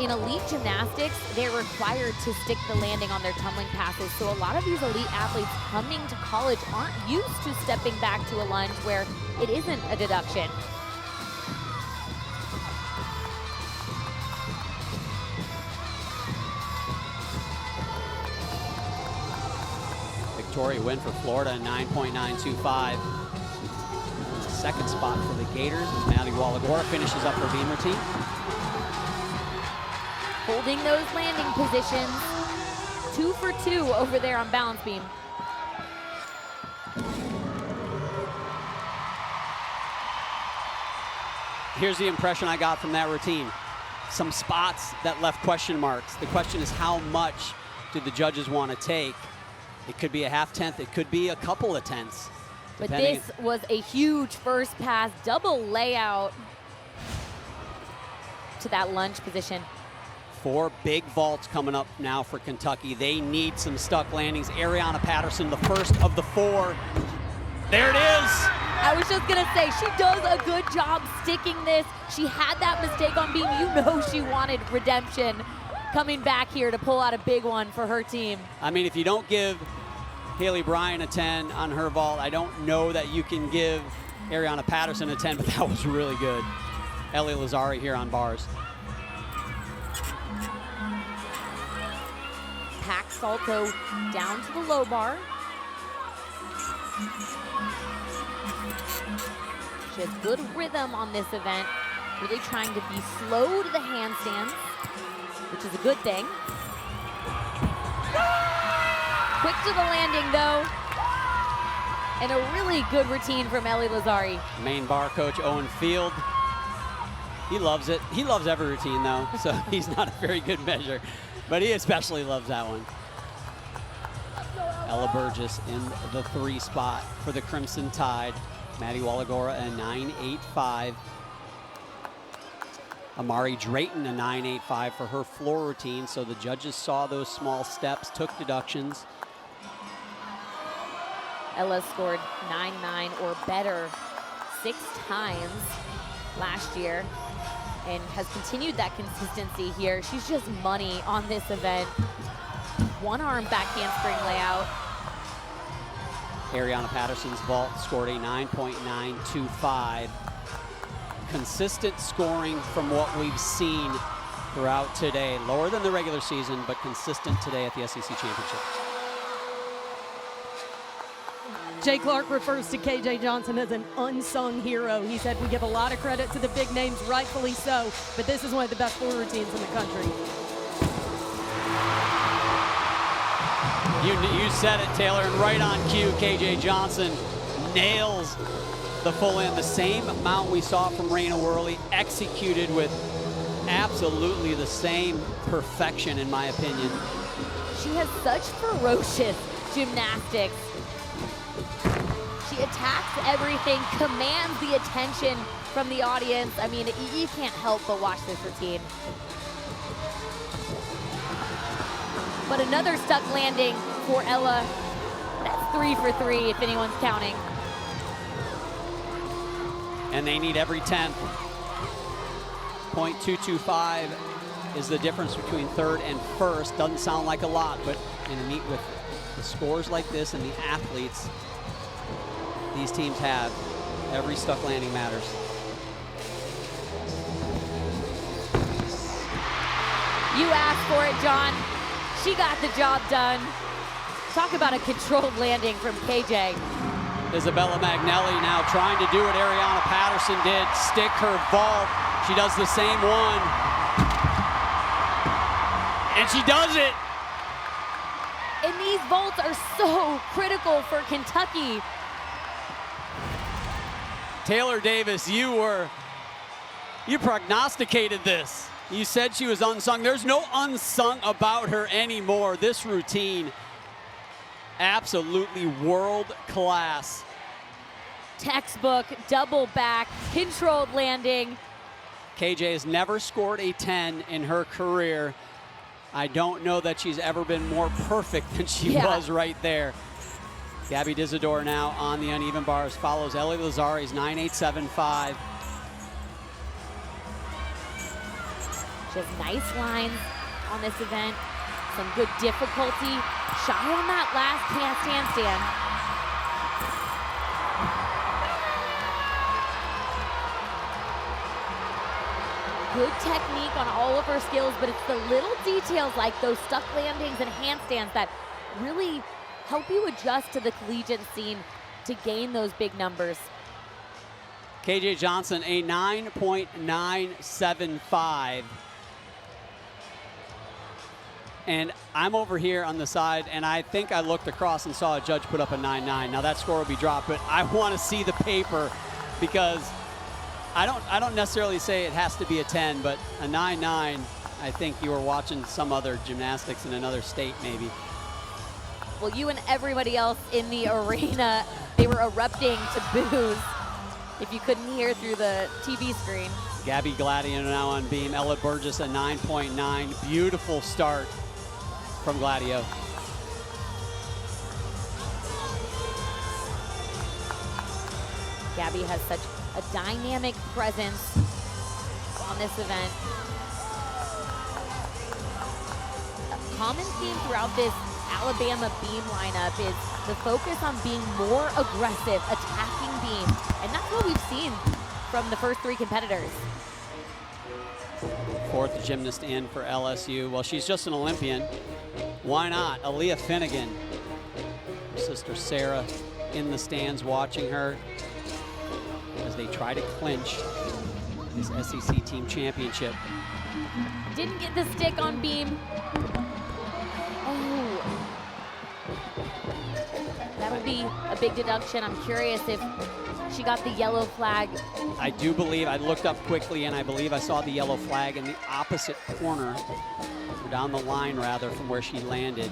in elite gymnastics, they're required to stick the landing on their tumbling passes. So a lot of these elite athletes coming to college aren't used to stepping back to a lunge where it isn't a deduction. Victoria Wynn for Florida, 9.925. Second spot for the Gators as Maddie Wallagora finishes up her beam routine. Holding those landing positions. 2 for 2 over there on balance beam. Here's the impression I got from that routine. Some spots that left question marks. The question is, how much do the judges want to take? It could be a half tenth, it could be a couple of tenths. But this was a huge first pass, double layout to that lunge position. 4 big vaults coming up now for Kentucky. They need some stuck landings. Ariana Patterson, the first of the 4. There it is. I was just gonna say, she does a good job sticking this. She had that mistake on beam. You know she wanted redemption. Coming back here to pull out a big one for her team. I mean, if you don't give Haley Bryan a 10 on her vault, I don't know that you can give Ariana Patterson a 10, but that was really good. Ellie Lazzari here on bars. Pack salto down to the low bar. She has good rhythm on this event, really trying to be slow to the handstands, which is a good thing. Quick to the landing though, and a really good routine from Ellie Lazzari. Main bar coach Owen Field, he loves it. He loves every routine though, so he's not a very good measure, but he especially loves that one. Ella Burgess in the 3 spot for the Crimson Tide. Maddie Wallagora a 9.85. Amari Drayton a 9.85 for her floor routine. So the judges saw those small steps, took deductions. Ella scored 9.9 or better 6 times last year and has continued that consistency here. She's just money on this event. 1 arm back handspring layout. Ariana Patterson's vault scored a 9.925. Consistent scoring from what we've seen throughout today. Lower than the regular season, but consistent today at the SEC Championship. Jay Clark refers to KJ Johnson as an unsung hero. He said we give a lot of credit to the big names, rightfully so, but this is one of the best floor routines in the country. You said it, Taylor, and right on cue, KJ Johnson nails the full end. The same amount we saw from Raina Worley, executed with absolutely the same perfection, in my opinion. She has such ferocious gymnastics. She attacks everything, commands the attention from the audience. I mean, you can't help but watch this routine. But another stuck landing for Ella. That's 3 for 3 if anyone's counting. And they need every 10th. 0.225 is the difference between 3rd and 1st. Doesn't sound like a lot, but in a meet with the scores like this and the athletes these teams have, every stuck landing matters. You asked for it, John. She got the job done. Talk about a controlled landing from KJ. Isabella Magnelli now trying to do what Ariana Patterson did, stick her vault. She does the same one. And she does it. And these vaults are so critical for Kentucky. Taylor Davis, you prognosticated this. You said she was unsung. There's no unsung about her anymore. This routine, absolutely world class. Textbook, double back, controlled landing. KJ has never scored a 10 in her career. I don't know that she's ever been more perfect than she was right there. Gabby Dizador now on the uneven bars, follows Ellie Lazzari's 9.875. She has nice lines on this event, some good difficulty. Shy on that last handstand. Good technique on all of her skills, but it's the little details like those stuck landings and handstands that really help you adjust to the collegiate scene to gain those big numbers. KJ Johnson, a 9.975. And I'm over here on the side, and I think I looked across and saw a judge put up a 9.9. Now that score will be dropped, but I want to see the paper because I don't necessarily say it has to be a 10, but a 9.9, I think you were watching some other gymnastics in another state maybe. Well, you and everybody else in the arena, they were erupting to boos, if you couldn't hear through the TV screen. Gabby Gladio now on beam. Ella Burgess a 9.9. Beautiful start from Gladio. Gabby has such a dynamic presence on this event. A common theme throughout this Alabama beam lineup is the focus on being more aggressive, attacking beam. And that's what we've seen from the first three competitors. Fourth gymnast in for LSU. Well, she's just an Olympian. Why not? Aaliyah Finnegan. Her sister Sarah in the stands watching her as they try to clinch this SEC team championship. Didn't get the stick on beam. Oh. That'll be a big deduction. I'm curious if she got the yellow flag. I do believe, I looked up quickly and I believe I saw the yellow flag in the opposite corner, or down the line rather, from where she landed.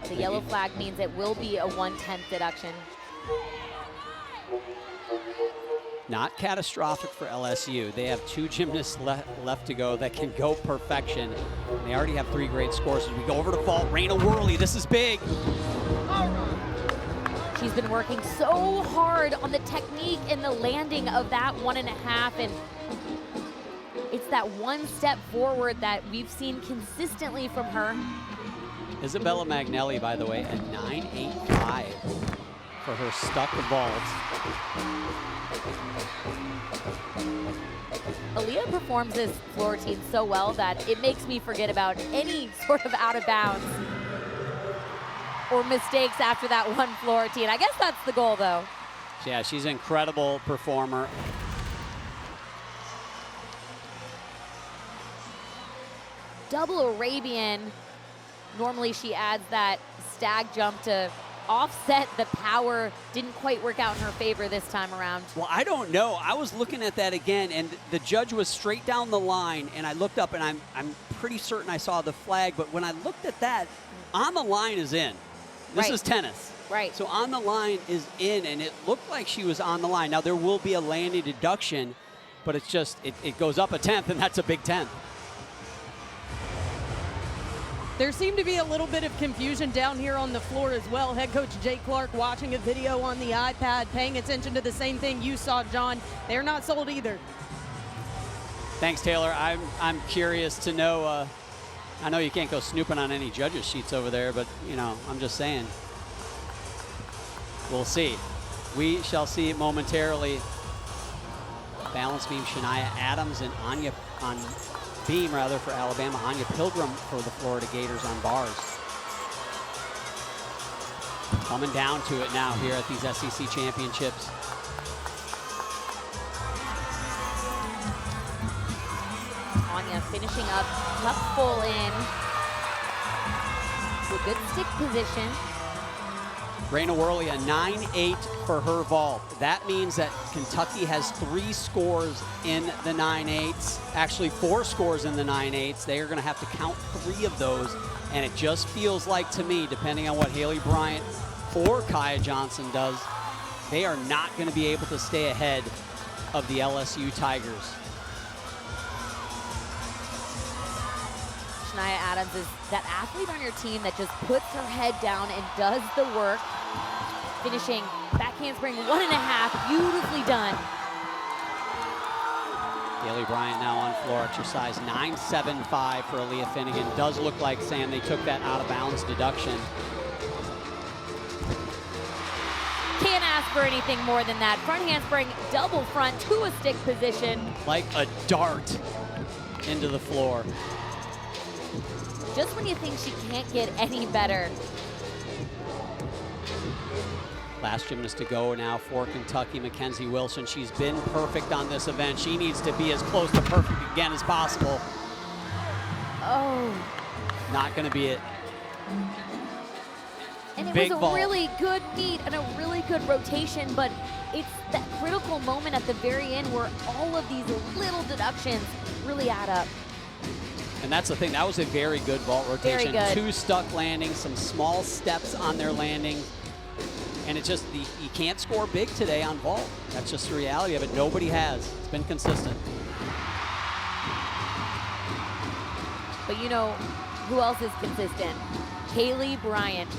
The yellow flag means it will be a 1/10 deduction. Not catastrophic for LSU. They have two gymnasts left to go that can go perfection. And they already have 3 great scores. As we go over to vault, Raina Worley, this is big. She's been working so hard on the technique and the landing of that 1.5, and it's that one step forward that we've seen consistently from her. Isabella Magnelli, by the way, at 9.85 for her stuck vault. Aaliyah performs this floor routine so well that it makes me forget about any sort of out of bounds or mistakes after that one floor routine. I guess that's the goal, though. Yeah, she's an incredible performer. Double Arabian. Normally she adds that stag jump to offset the power. Didn't quite work out in her favor this time around. Well, I don't know. I was looking at that again, and the judge was straight down the line, and I looked up, and I'm pretty certain I saw the flag, but when I looked at that, on the line is in. This is tennis. Right. So on the line is in, and it looked like she was on the line. Now, there will be a landing deduction, but it's just, it goes up a 10th, and that's a big 10th. There seemed to be a little bit of confusion down here on the floor as well. Head coach Jay Clark watching a video on the iPad, paying attention to the same thing you saw, John. They're not sold either. Thanks, Taylor. I'm curious to know, I know you can't go snooping on any judges' sheets over there, but, you know, I'm just saying. We'll see. We shall see momentarily. Balance beam, Shania Adams and Anya on beam, rather, for Alabama. Anya Pilgrim for the Florida Gators on bars. Coming down to it now here at these SEC championships. Anya finishing up, left full in. To a good stick position. Raina Worley, a 9.8 for her vault. That means that Kentucky has 3 scores in the 9.8s, actually 4 scores in the 9.8s. They are going to have to count 3 of those, and it just feels like to me, depending on what Haley Bryant or Kaya Johnson does, they are not going to be able to stay ahead of the LSU Tigers. Shania Adams is that athlete on your team that just puts her head down and does the work. Finishing back handspring 1.5, beautifully done. Haley Bryant now on floor exercise 9.75 for Aaliyah Finnegan. Does look like, Sam, they took that out of bounds deduction. Can't ask for anything more than that. Front handspring, double front to a stick position. Like a dart into the floor. Just when you think she can't get any better. Last gymnast to go now for Kentucky, Mackenzie Wilson. She's been perfect on this event. She needs to be as close to perfect again as possible. Oh. Not going to be it. And it Big was a vault. really good meet and a really good rotation, but it's that critical moment at the very end where all of these little deductions really add up. And that's the thing, that was a very good vault rotation. Very good. 2 stuck landings, some small steps on their landing. And it's just, you can't score big today on vault. That's just the reality of it. Nobody has. It's been consistent. But you know who else is consistent? Haley Bryant.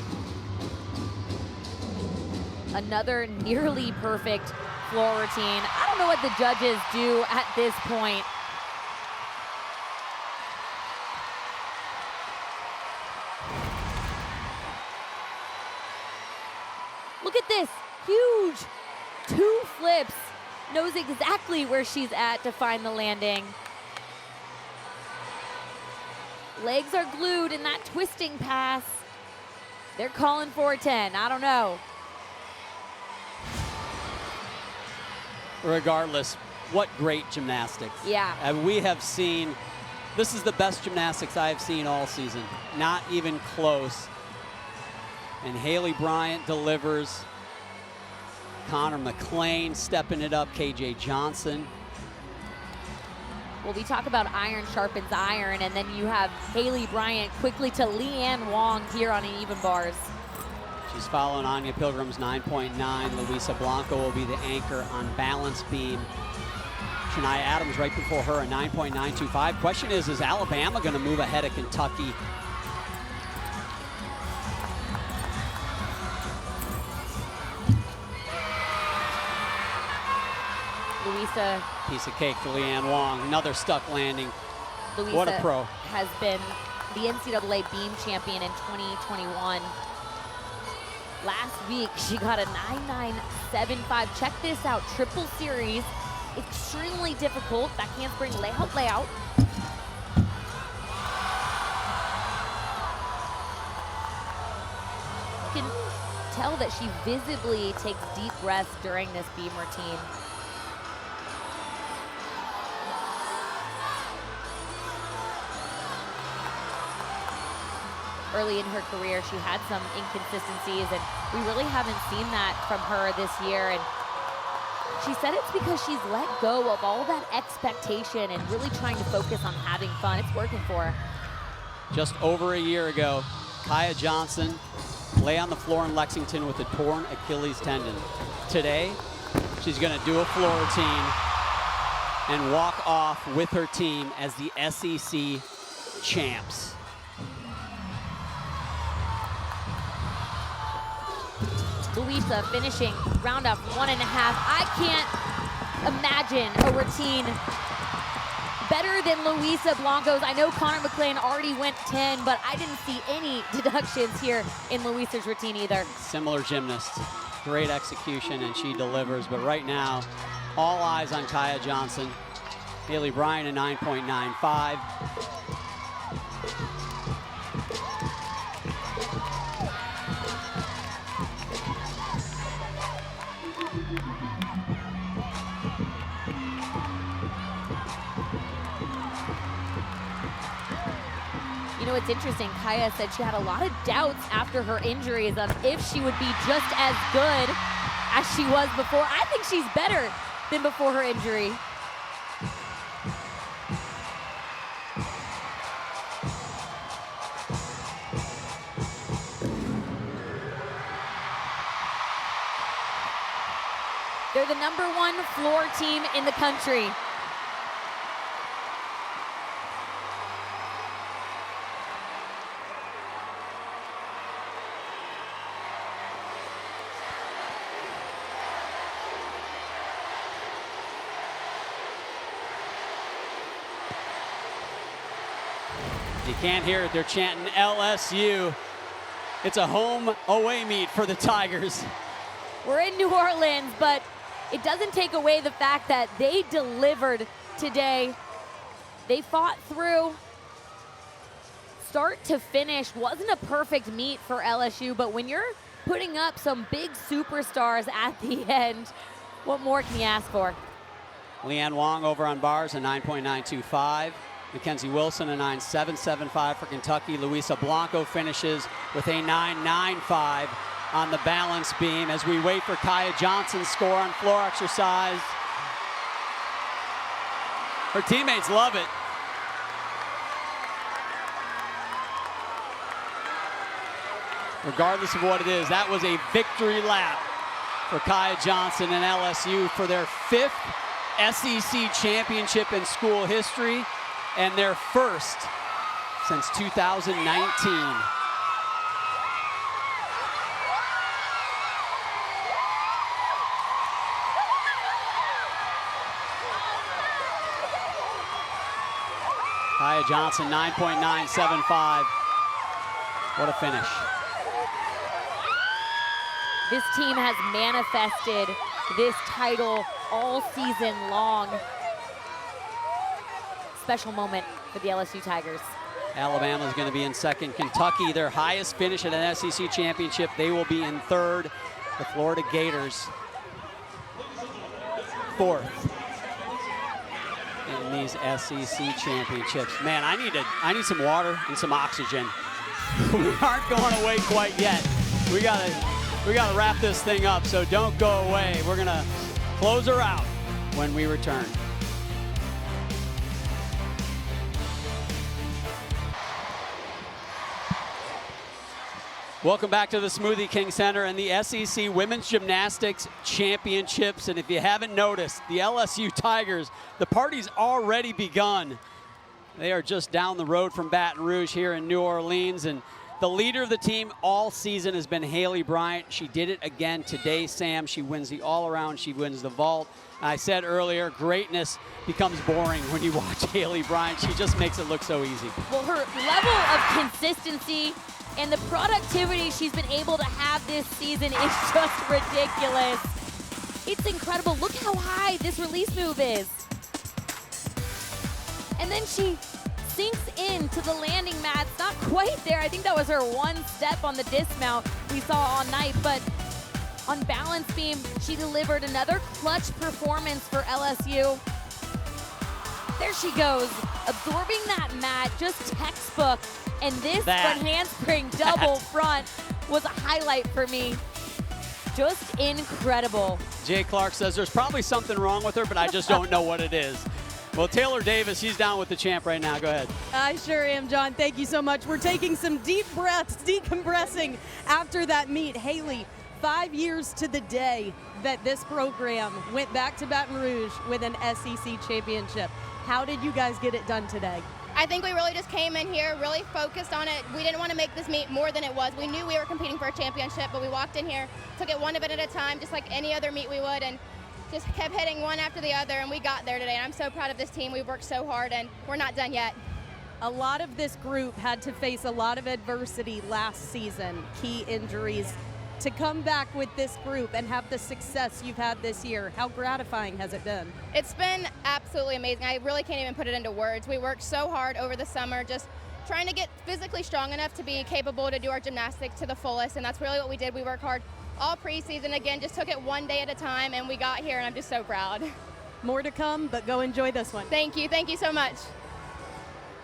Another nearly perfect floor routine. I don't know what the judges do at this point. Look at this, huge 2 flips. Knows exactly where she's at to find the landing. Legs are glued in that twisting pass. They're calling for a 10, I don't know. Regardless, what great gymnastics. Yeah. And we have seen, this is the best gymnastics I have seen all season. Not even close. And Haley Bryant delivers. Connor McLean stepping it up. KJ Johnson. Well, we talk about iron sharpens iron, and then you have Haley Bryant quickly to Leanne Wong here on an even bars. She's following Anya Pilgrim's 9.9. Luisa Blanco will be the anchor on balance beam. Shania Adams right before her, a 9.925. Question is Alabama going to move ahead of Kentucky? Luisa. Piece of cake for Leanne Wong. Another stuck landing. Luisa what a pro. Has been the NCAA beam champion in 2021. Last week, she got a 9.975. Check this out, triple series. Extremely difficult. Back handspring layout. You can tell that she visibly takes deep breaths during this beam routine. Early in her career, she had some inconsistencies, and we really haven't seen that from her this year. And she said it's because she's let go of all that expectation and really trying to focus on having fun. It's working for her. Just over a year ago, Kaya Johnson lay on the floor in Lexington with a torn Achilles tendon. Today, she's going to do a floor routine and walk off with her team as the SEC champs. Luisa finishing round-off 1.5. I can't imagine a routine better than Luisa Blanco's. I know Connor McLean already went 10, but I didn't see any deductions here in Luisa's routine either. Similar gymnast, great execution, and she delivers. But right now, all eyes on Kaya Johnson. Haley Bryant, a 9.95. You know, it's interesting. Kaya said she had a lot of doubts after her injuries on if she would be just as good as she was before. I think she's better than before her injury. They're the #1 floor team in the country. You can't hear it, they're chanting LSU. It's a home away meet for the Tigers. We're in New Orleans, but it doesn't take away the fact that they delivered today. They fought through. Start to finish, wasn't a perfect meet for LSU, but when you're putting up some big superstars at the end, what more can you ask for? Leanne Wong over on bars, a 9.925. Mackenzie Wilson, a 9.775 for Kentucky. Luisa Blanco finishes with a 9.95 on the balance beam as we wait for Kaya Johnson's score on floor exercise. Her teammates love it. Regardless of what it is, that was a victory lap for Kaya Johnson and LSU for their 5th SEC championship in school history and their first since 2019. Kaya Johnson, 9.975. What a finish. This team has manifested this title all season long. Special moment for the LSU Tigers. Alabama's going to be in second. Kentucky, their highest finish at an SEC championship. They will be in third. The Florida Gators, fourth in these SEC championships. Man, I need some water and some oxygen. We aren't going away quite yet. We gotta wrap this thing up, so don't go away. We're gonna close her out when we return. Welcome back to the Smoothie King Center and the SEC Women's Gymnastics Championships. And if you haven't noticed, the LSU Tigers, the party's already begun. They are just down the road from Baton Rouge here in New Orleans. And the leader of the team all season has been Haley Bryant. She did it again today, Sam. She wins the all-around, she wins the vault. And I said earlier, greatness becomes boring when you watch Haley Bryant. She just makes it look so easy. Well, her level of consistency and the productivity she's been able to have this season is just ridiculous. It's incredible. Look how high this release move is. And then she sinks into the landing mat. It's not quite there. I think that was her one step on the dismount we saw all night. But on balance beam, she delivered another clutch performance for LSU. There she goes, absorbing that mat, just textbook. And this front handspring double front was a highlight for me. Just incredible. Jay Clark says there's probably something wrong with her, but I just don't know what it is. Well, Taylor Davis, he's down with the champ right now. Go ahead. I sure am, John. Thank you so much. We're taking some deep breaths, decompressing after that meet. Haley, 5 years to the day that this program went back to Baton Rouge with an SEC championship. How did you guys get it done today? I think we really just came in here, really focused on it. We didn't want to make this meet more than it was. We knew we were competing for a championship, but we walked in here, took it one event at a time, just like any other meet we would, and just kept hitting one after the other, and we got there today. And I'm so proud of this team. We've worked so hard, and we're not done yet. A lot of this group had to face a lot of adversity last season, key injuries. To come back with this group and have the success you've had this year, how gratifying has it been? It's been absolutely amazing. I really can't even put it into words. We worked so hard over the summer, just trying to get physically strong enough to be capable to do our gymnastics to the fullest, and that's really what we did. We worked hard all preseason. Again, just took it one day at a time, and we got here, and I'm just so proud. More to come, but go enjoy this one. Thank you so much.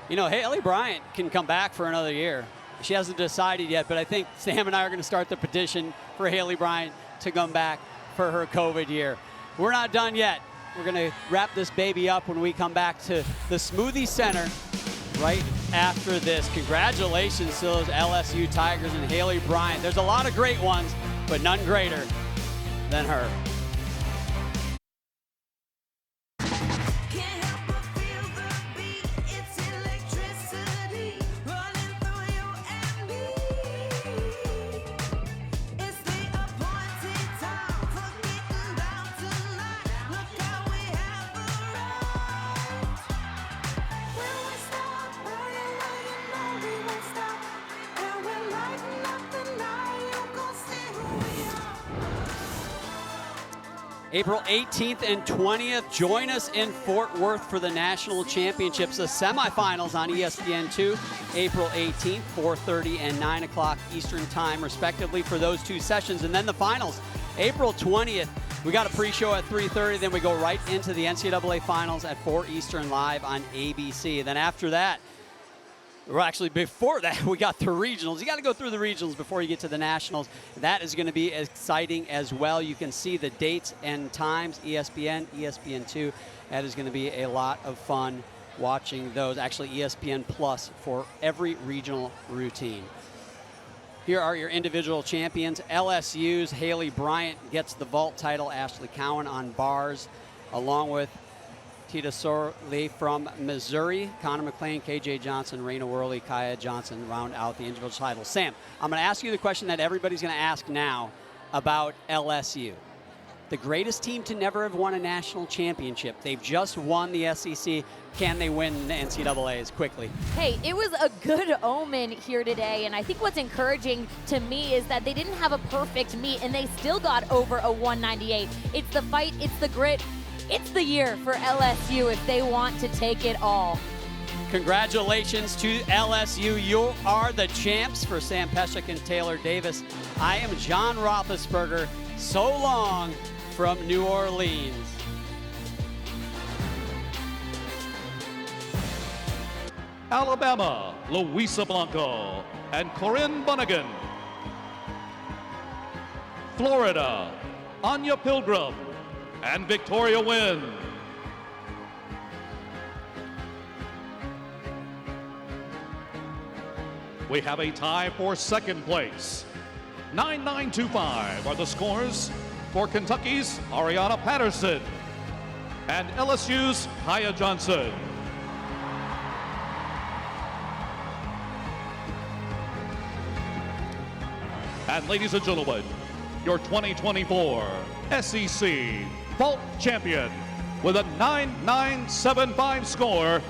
You know, Haley Bryant can come back for another year. She hasn't decided yet, but I think Sam and I are going to start the petition for Haley Bryant to come back for her COVID year. We're not done yet. We're going to wrap this baby up when we come back to the Smoothie Center right after this. Congratulations to those LSU Tigers and Haley Bryant. There's a lot of great ones, but none greater than her. April 18th and 20th, join us in Fort Worth for the National Championships, the semifinals on ESPN2, April 18th, 4:30 and 9 o'clock Eastern Time, respectively, for those two sessions. And then the finals, April 20th. We got a pre-show at 3:30, then we go right into the NCAA Finals at 4 Eastern live on ABC. Then after that, well, actually, before that, we got the regionals. You got to go through the regionals before you get to the nationals. That is going to be exciting as well. You can see the dates and times, ESPN, ESPN2. That is going to be a lot of fun watching those. Actually, ESPN Plus for every regional routine. Here are your individual champions. LSU's Haley Bryant gets the vault title. Ashley Cowan on bars, along with Tita Sorley from Missouri. Connor McClain, KJ Johnson, Raina Worley, Kaya Johnson round out the individual titles. Sam, I'm going to ask you the question that everybody's going to ask now about LSU. The greatest team to never have won a national championship. They've just won the SEC. Can they win the NCAAs quickly? Hey, it was a good omen here today, and I think what's encouraging to me is that they didn't have a perfect meet, and they still got over a 198. It's the fight, it's the grit, it's the year for LSU if they want to take it all. Congratulations to LSU. You are the champs. For Sam Peshek and Taylor Davis, I am John Roethlisberger. So long from New Orleans. Alabama, Luisa Blanco and Corinne Bunnigan. Florida, Anya Pilgrim and Victoria Wynn. We have a tie for second place. 9.925 are the scores for Kentucky's Ariana Patterson and LSU's Kaya Johnson. And ladies and gentlemen, your 2024 SEC Vault Champion with a 9.975 score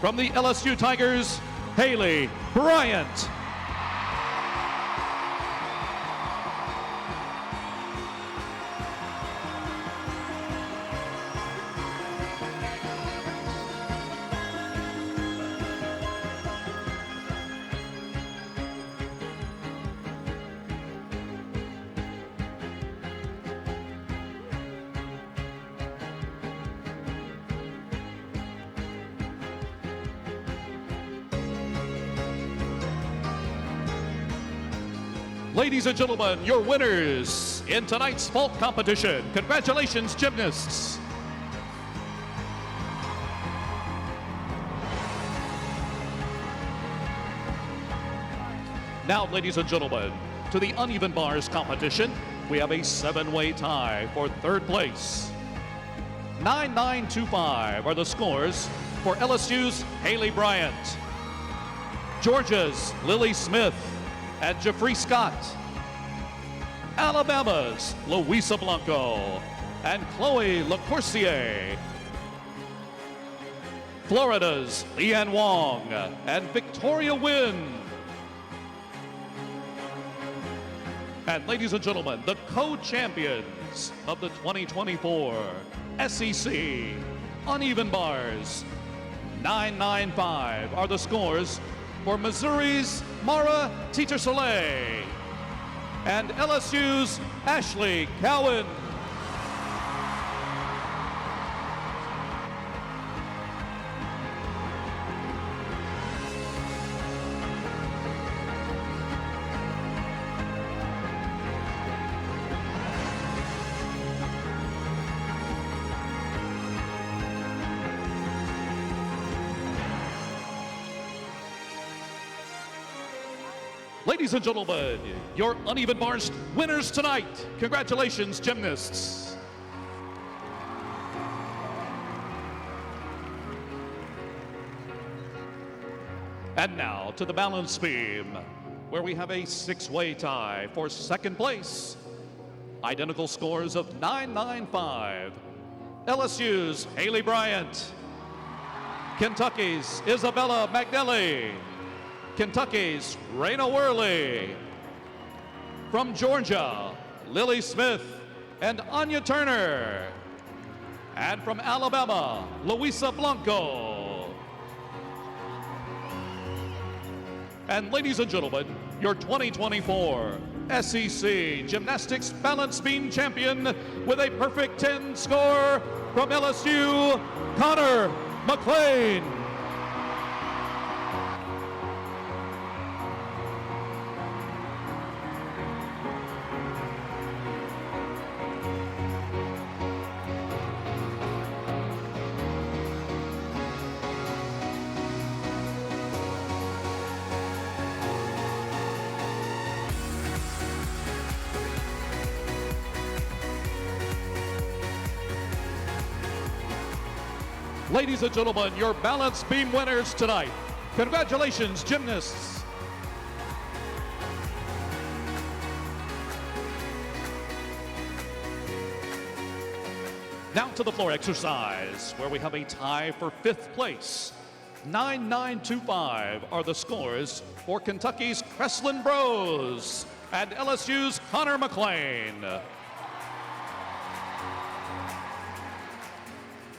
from the LSU Tigers, Haley Bryant. Ladies and gentlemen, your winners in tonight's vault competition. Congratulations, gymnasts. Now, ladies and gentlemen, to the uneven bars competition, we have a 7-way tie for third place. 9.925 are the scores for LSU's Haley Bryant, Georgia's Lily Smith and Jeffrey Scott, Alabama's Luisa Blanco and Chloe LaCourcier, Florida's Leanne Wong and Victoria Wynn. And ladies and gentlemen, the co-champions of the 2024 SEC Uneven Bars. 9.95 are the scores for Missouri's Mara Teacher-Soleil and LSU's Ashley Cowan. Ladies and gentlemen, your Uneven Bars winners tonight. Congratulations, gymnasts. And now to the balance beam, where we have a 6-way tie for second place. Identical scores of 9.95. LSU's Haley Bryant, Kentucky's Isabella McNally, Kentucky's Raina Worley. From Georgia, Lily Smith and Anya Turner. And from Alabama, Luisa Blanco. And ladies and gentlemen, your 2024 SEC Gymnastics Balance Beam Champion with a perfect 10 score from LSU, Connor McClain. Ladies and gentlemen, your balance beam winners tonight. Congratulations, gymnasts. Now to the floor exercise, where we have a tie for 5th place. 9.925 are the scores for Kentucky's Kreslin Bros and LSU's Connor McLean.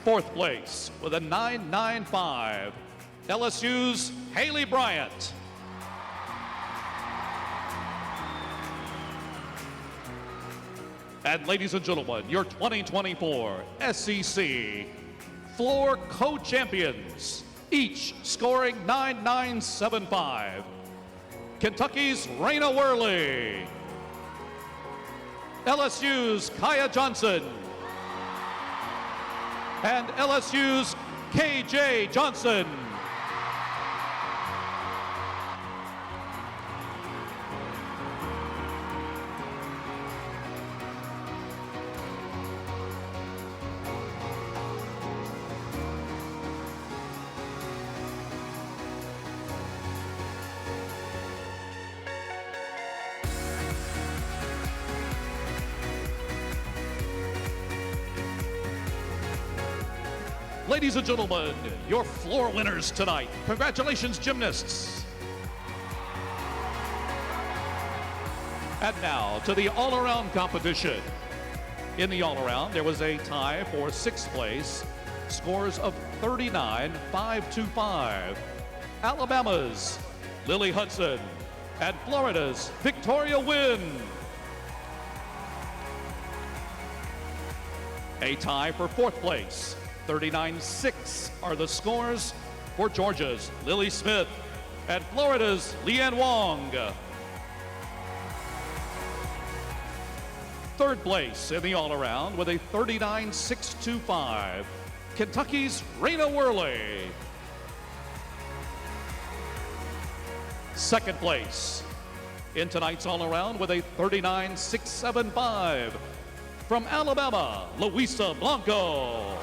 4th place with a 9.95, LSU's Haley Bryant. And ladies and gentlemen, your 2024 SEC floor co-champions, each scoring 9.975. Kentucky's Raina Worley, LSU's Kaya Johnson, and LSU's KJ Johnson. Ladies and gentlemen, your floor winners tonight. Congratulations, gymnasts. And now to the all-around competition. In the all-around, there was a tie for 6th place, scores of 39.525. Alabama's Lily Hudson and Florida's Victoria Wynn. A tie for 4th place. 39.6 are the scores for Georgia's Lily Smith and Florida's Leanne Wong. 3rd place in the all-around with a 39.625, Kentucky's Raina Worley. 2nd place in tonight's all-around with a 39.675 from Alabama, Luisa Blanco.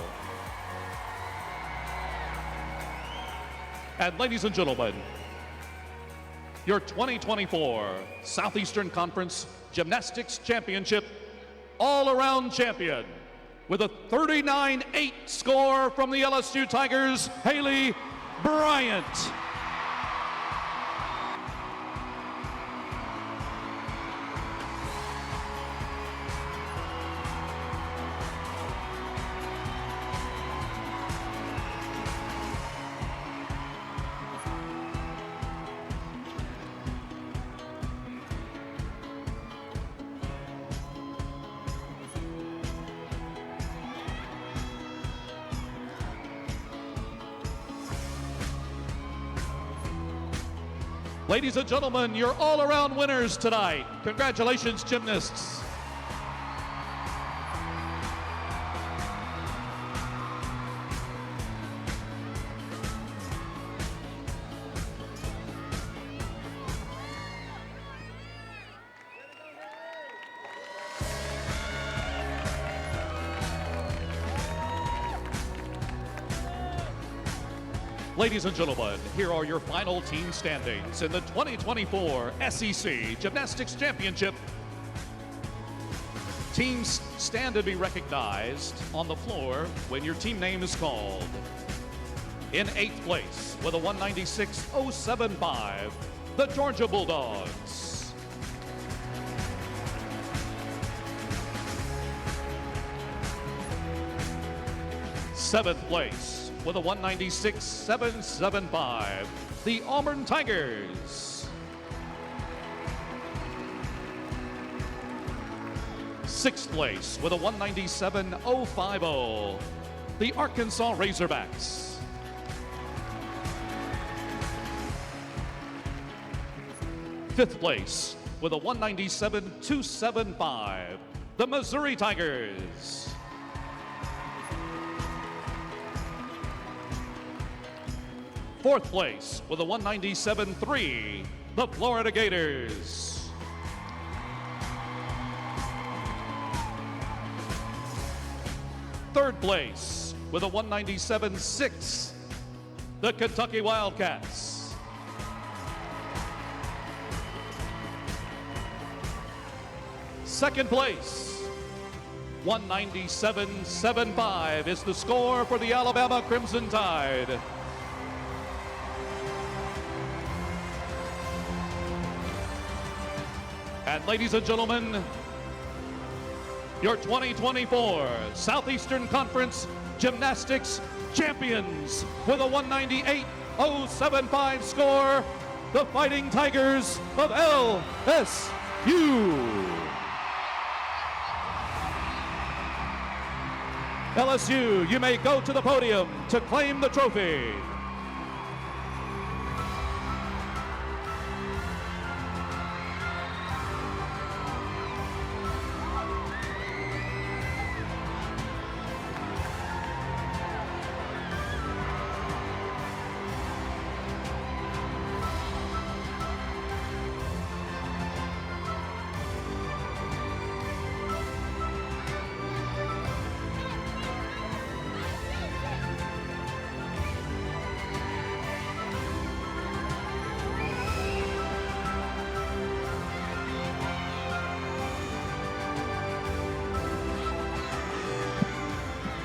And ladies and gentlemen, your 2024 Southeastern Conference Gymnastics Championship all-around champion with a 39.8 score from the LSU Tigers, Haley Bryant. Ladies and gentlemen, your all-around winners tonight. Congratulations, gymnasts. Ladies and gentlemen, here are your final team standings in the 2024 SEC Gymnastics Championship. Teams stand to be recognized on the floor when your team name is called. In 8th place with a 196.075, the Georgia Bulldogs. Seventh place with a 196.775, the Auburn Tigers. 6th place with a 197.050, the Arkansas Razorbacks. 5th place with a 197.275, the Missouri Tigers. 4th place with a 197.3, the Florida Gators. 3rd place with a 197.6, the Kentucky Wildcats. Second place, 197.75 is the score for the Alabama Crimson Tide. And ladies and gentlemen, your 2024 Southeastern Conference Gymnastics Champions with a 198.075 score, the Fighting Tigers of LSU. LSU, you may go to the podium to claim the trophy.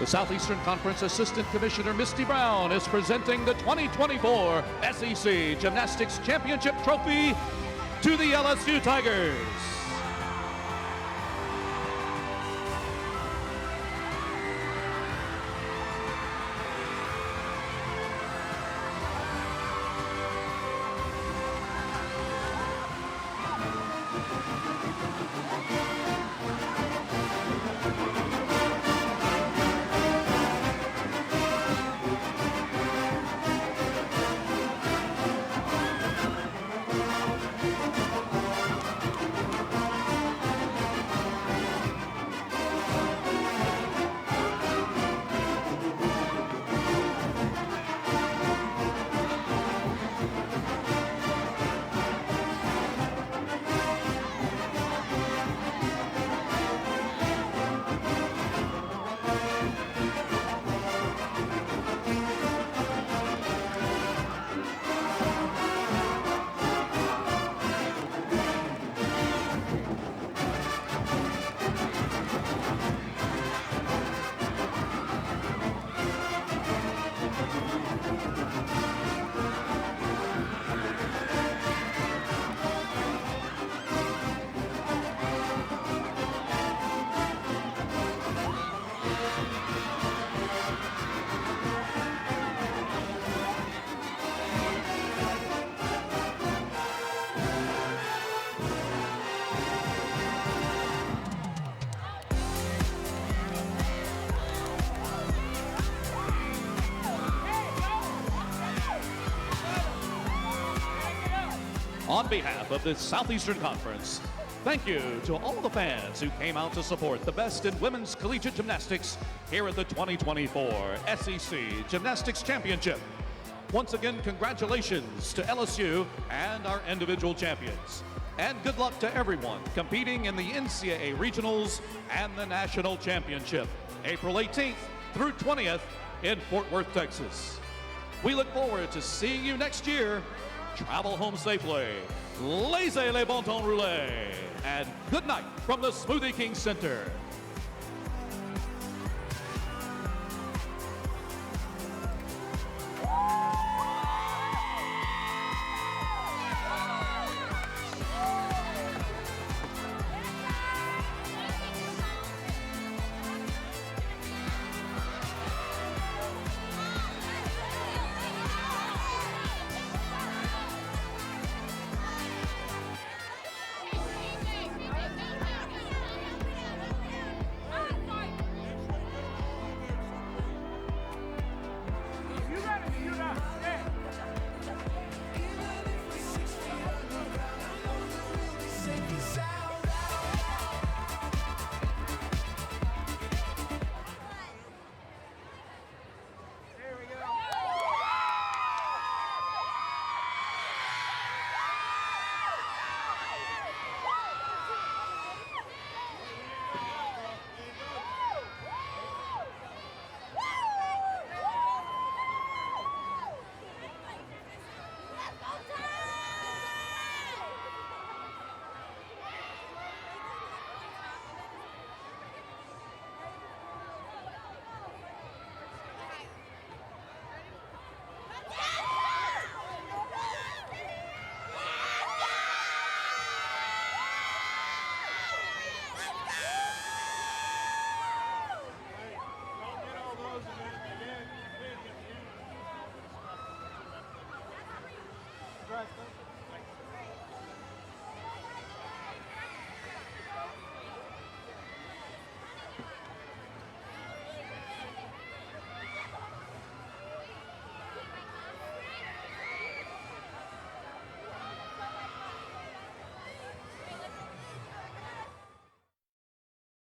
The Southeastern Conference Assistant Commissioner Misty Brown is presenting the 2024 SEC Gymnastics Championship Trophy to the LSU Tigers. On behalf of the Southeastern Conference, thank you to all the fans who came out to support the best in women's collegiate gymnastics here at the 2024 SEC Gymnastics Championship. Once again, congratulations to LSU and our individual champions. And good luck to everyone competing in the NCAA Regionals and the National Championship, April 18th through 20th in Fort Worth, Texas. We look forward to seeing you next year. Travel home safely, laissez les bon temps rouler, and good night from the Smoothie King Center. guys.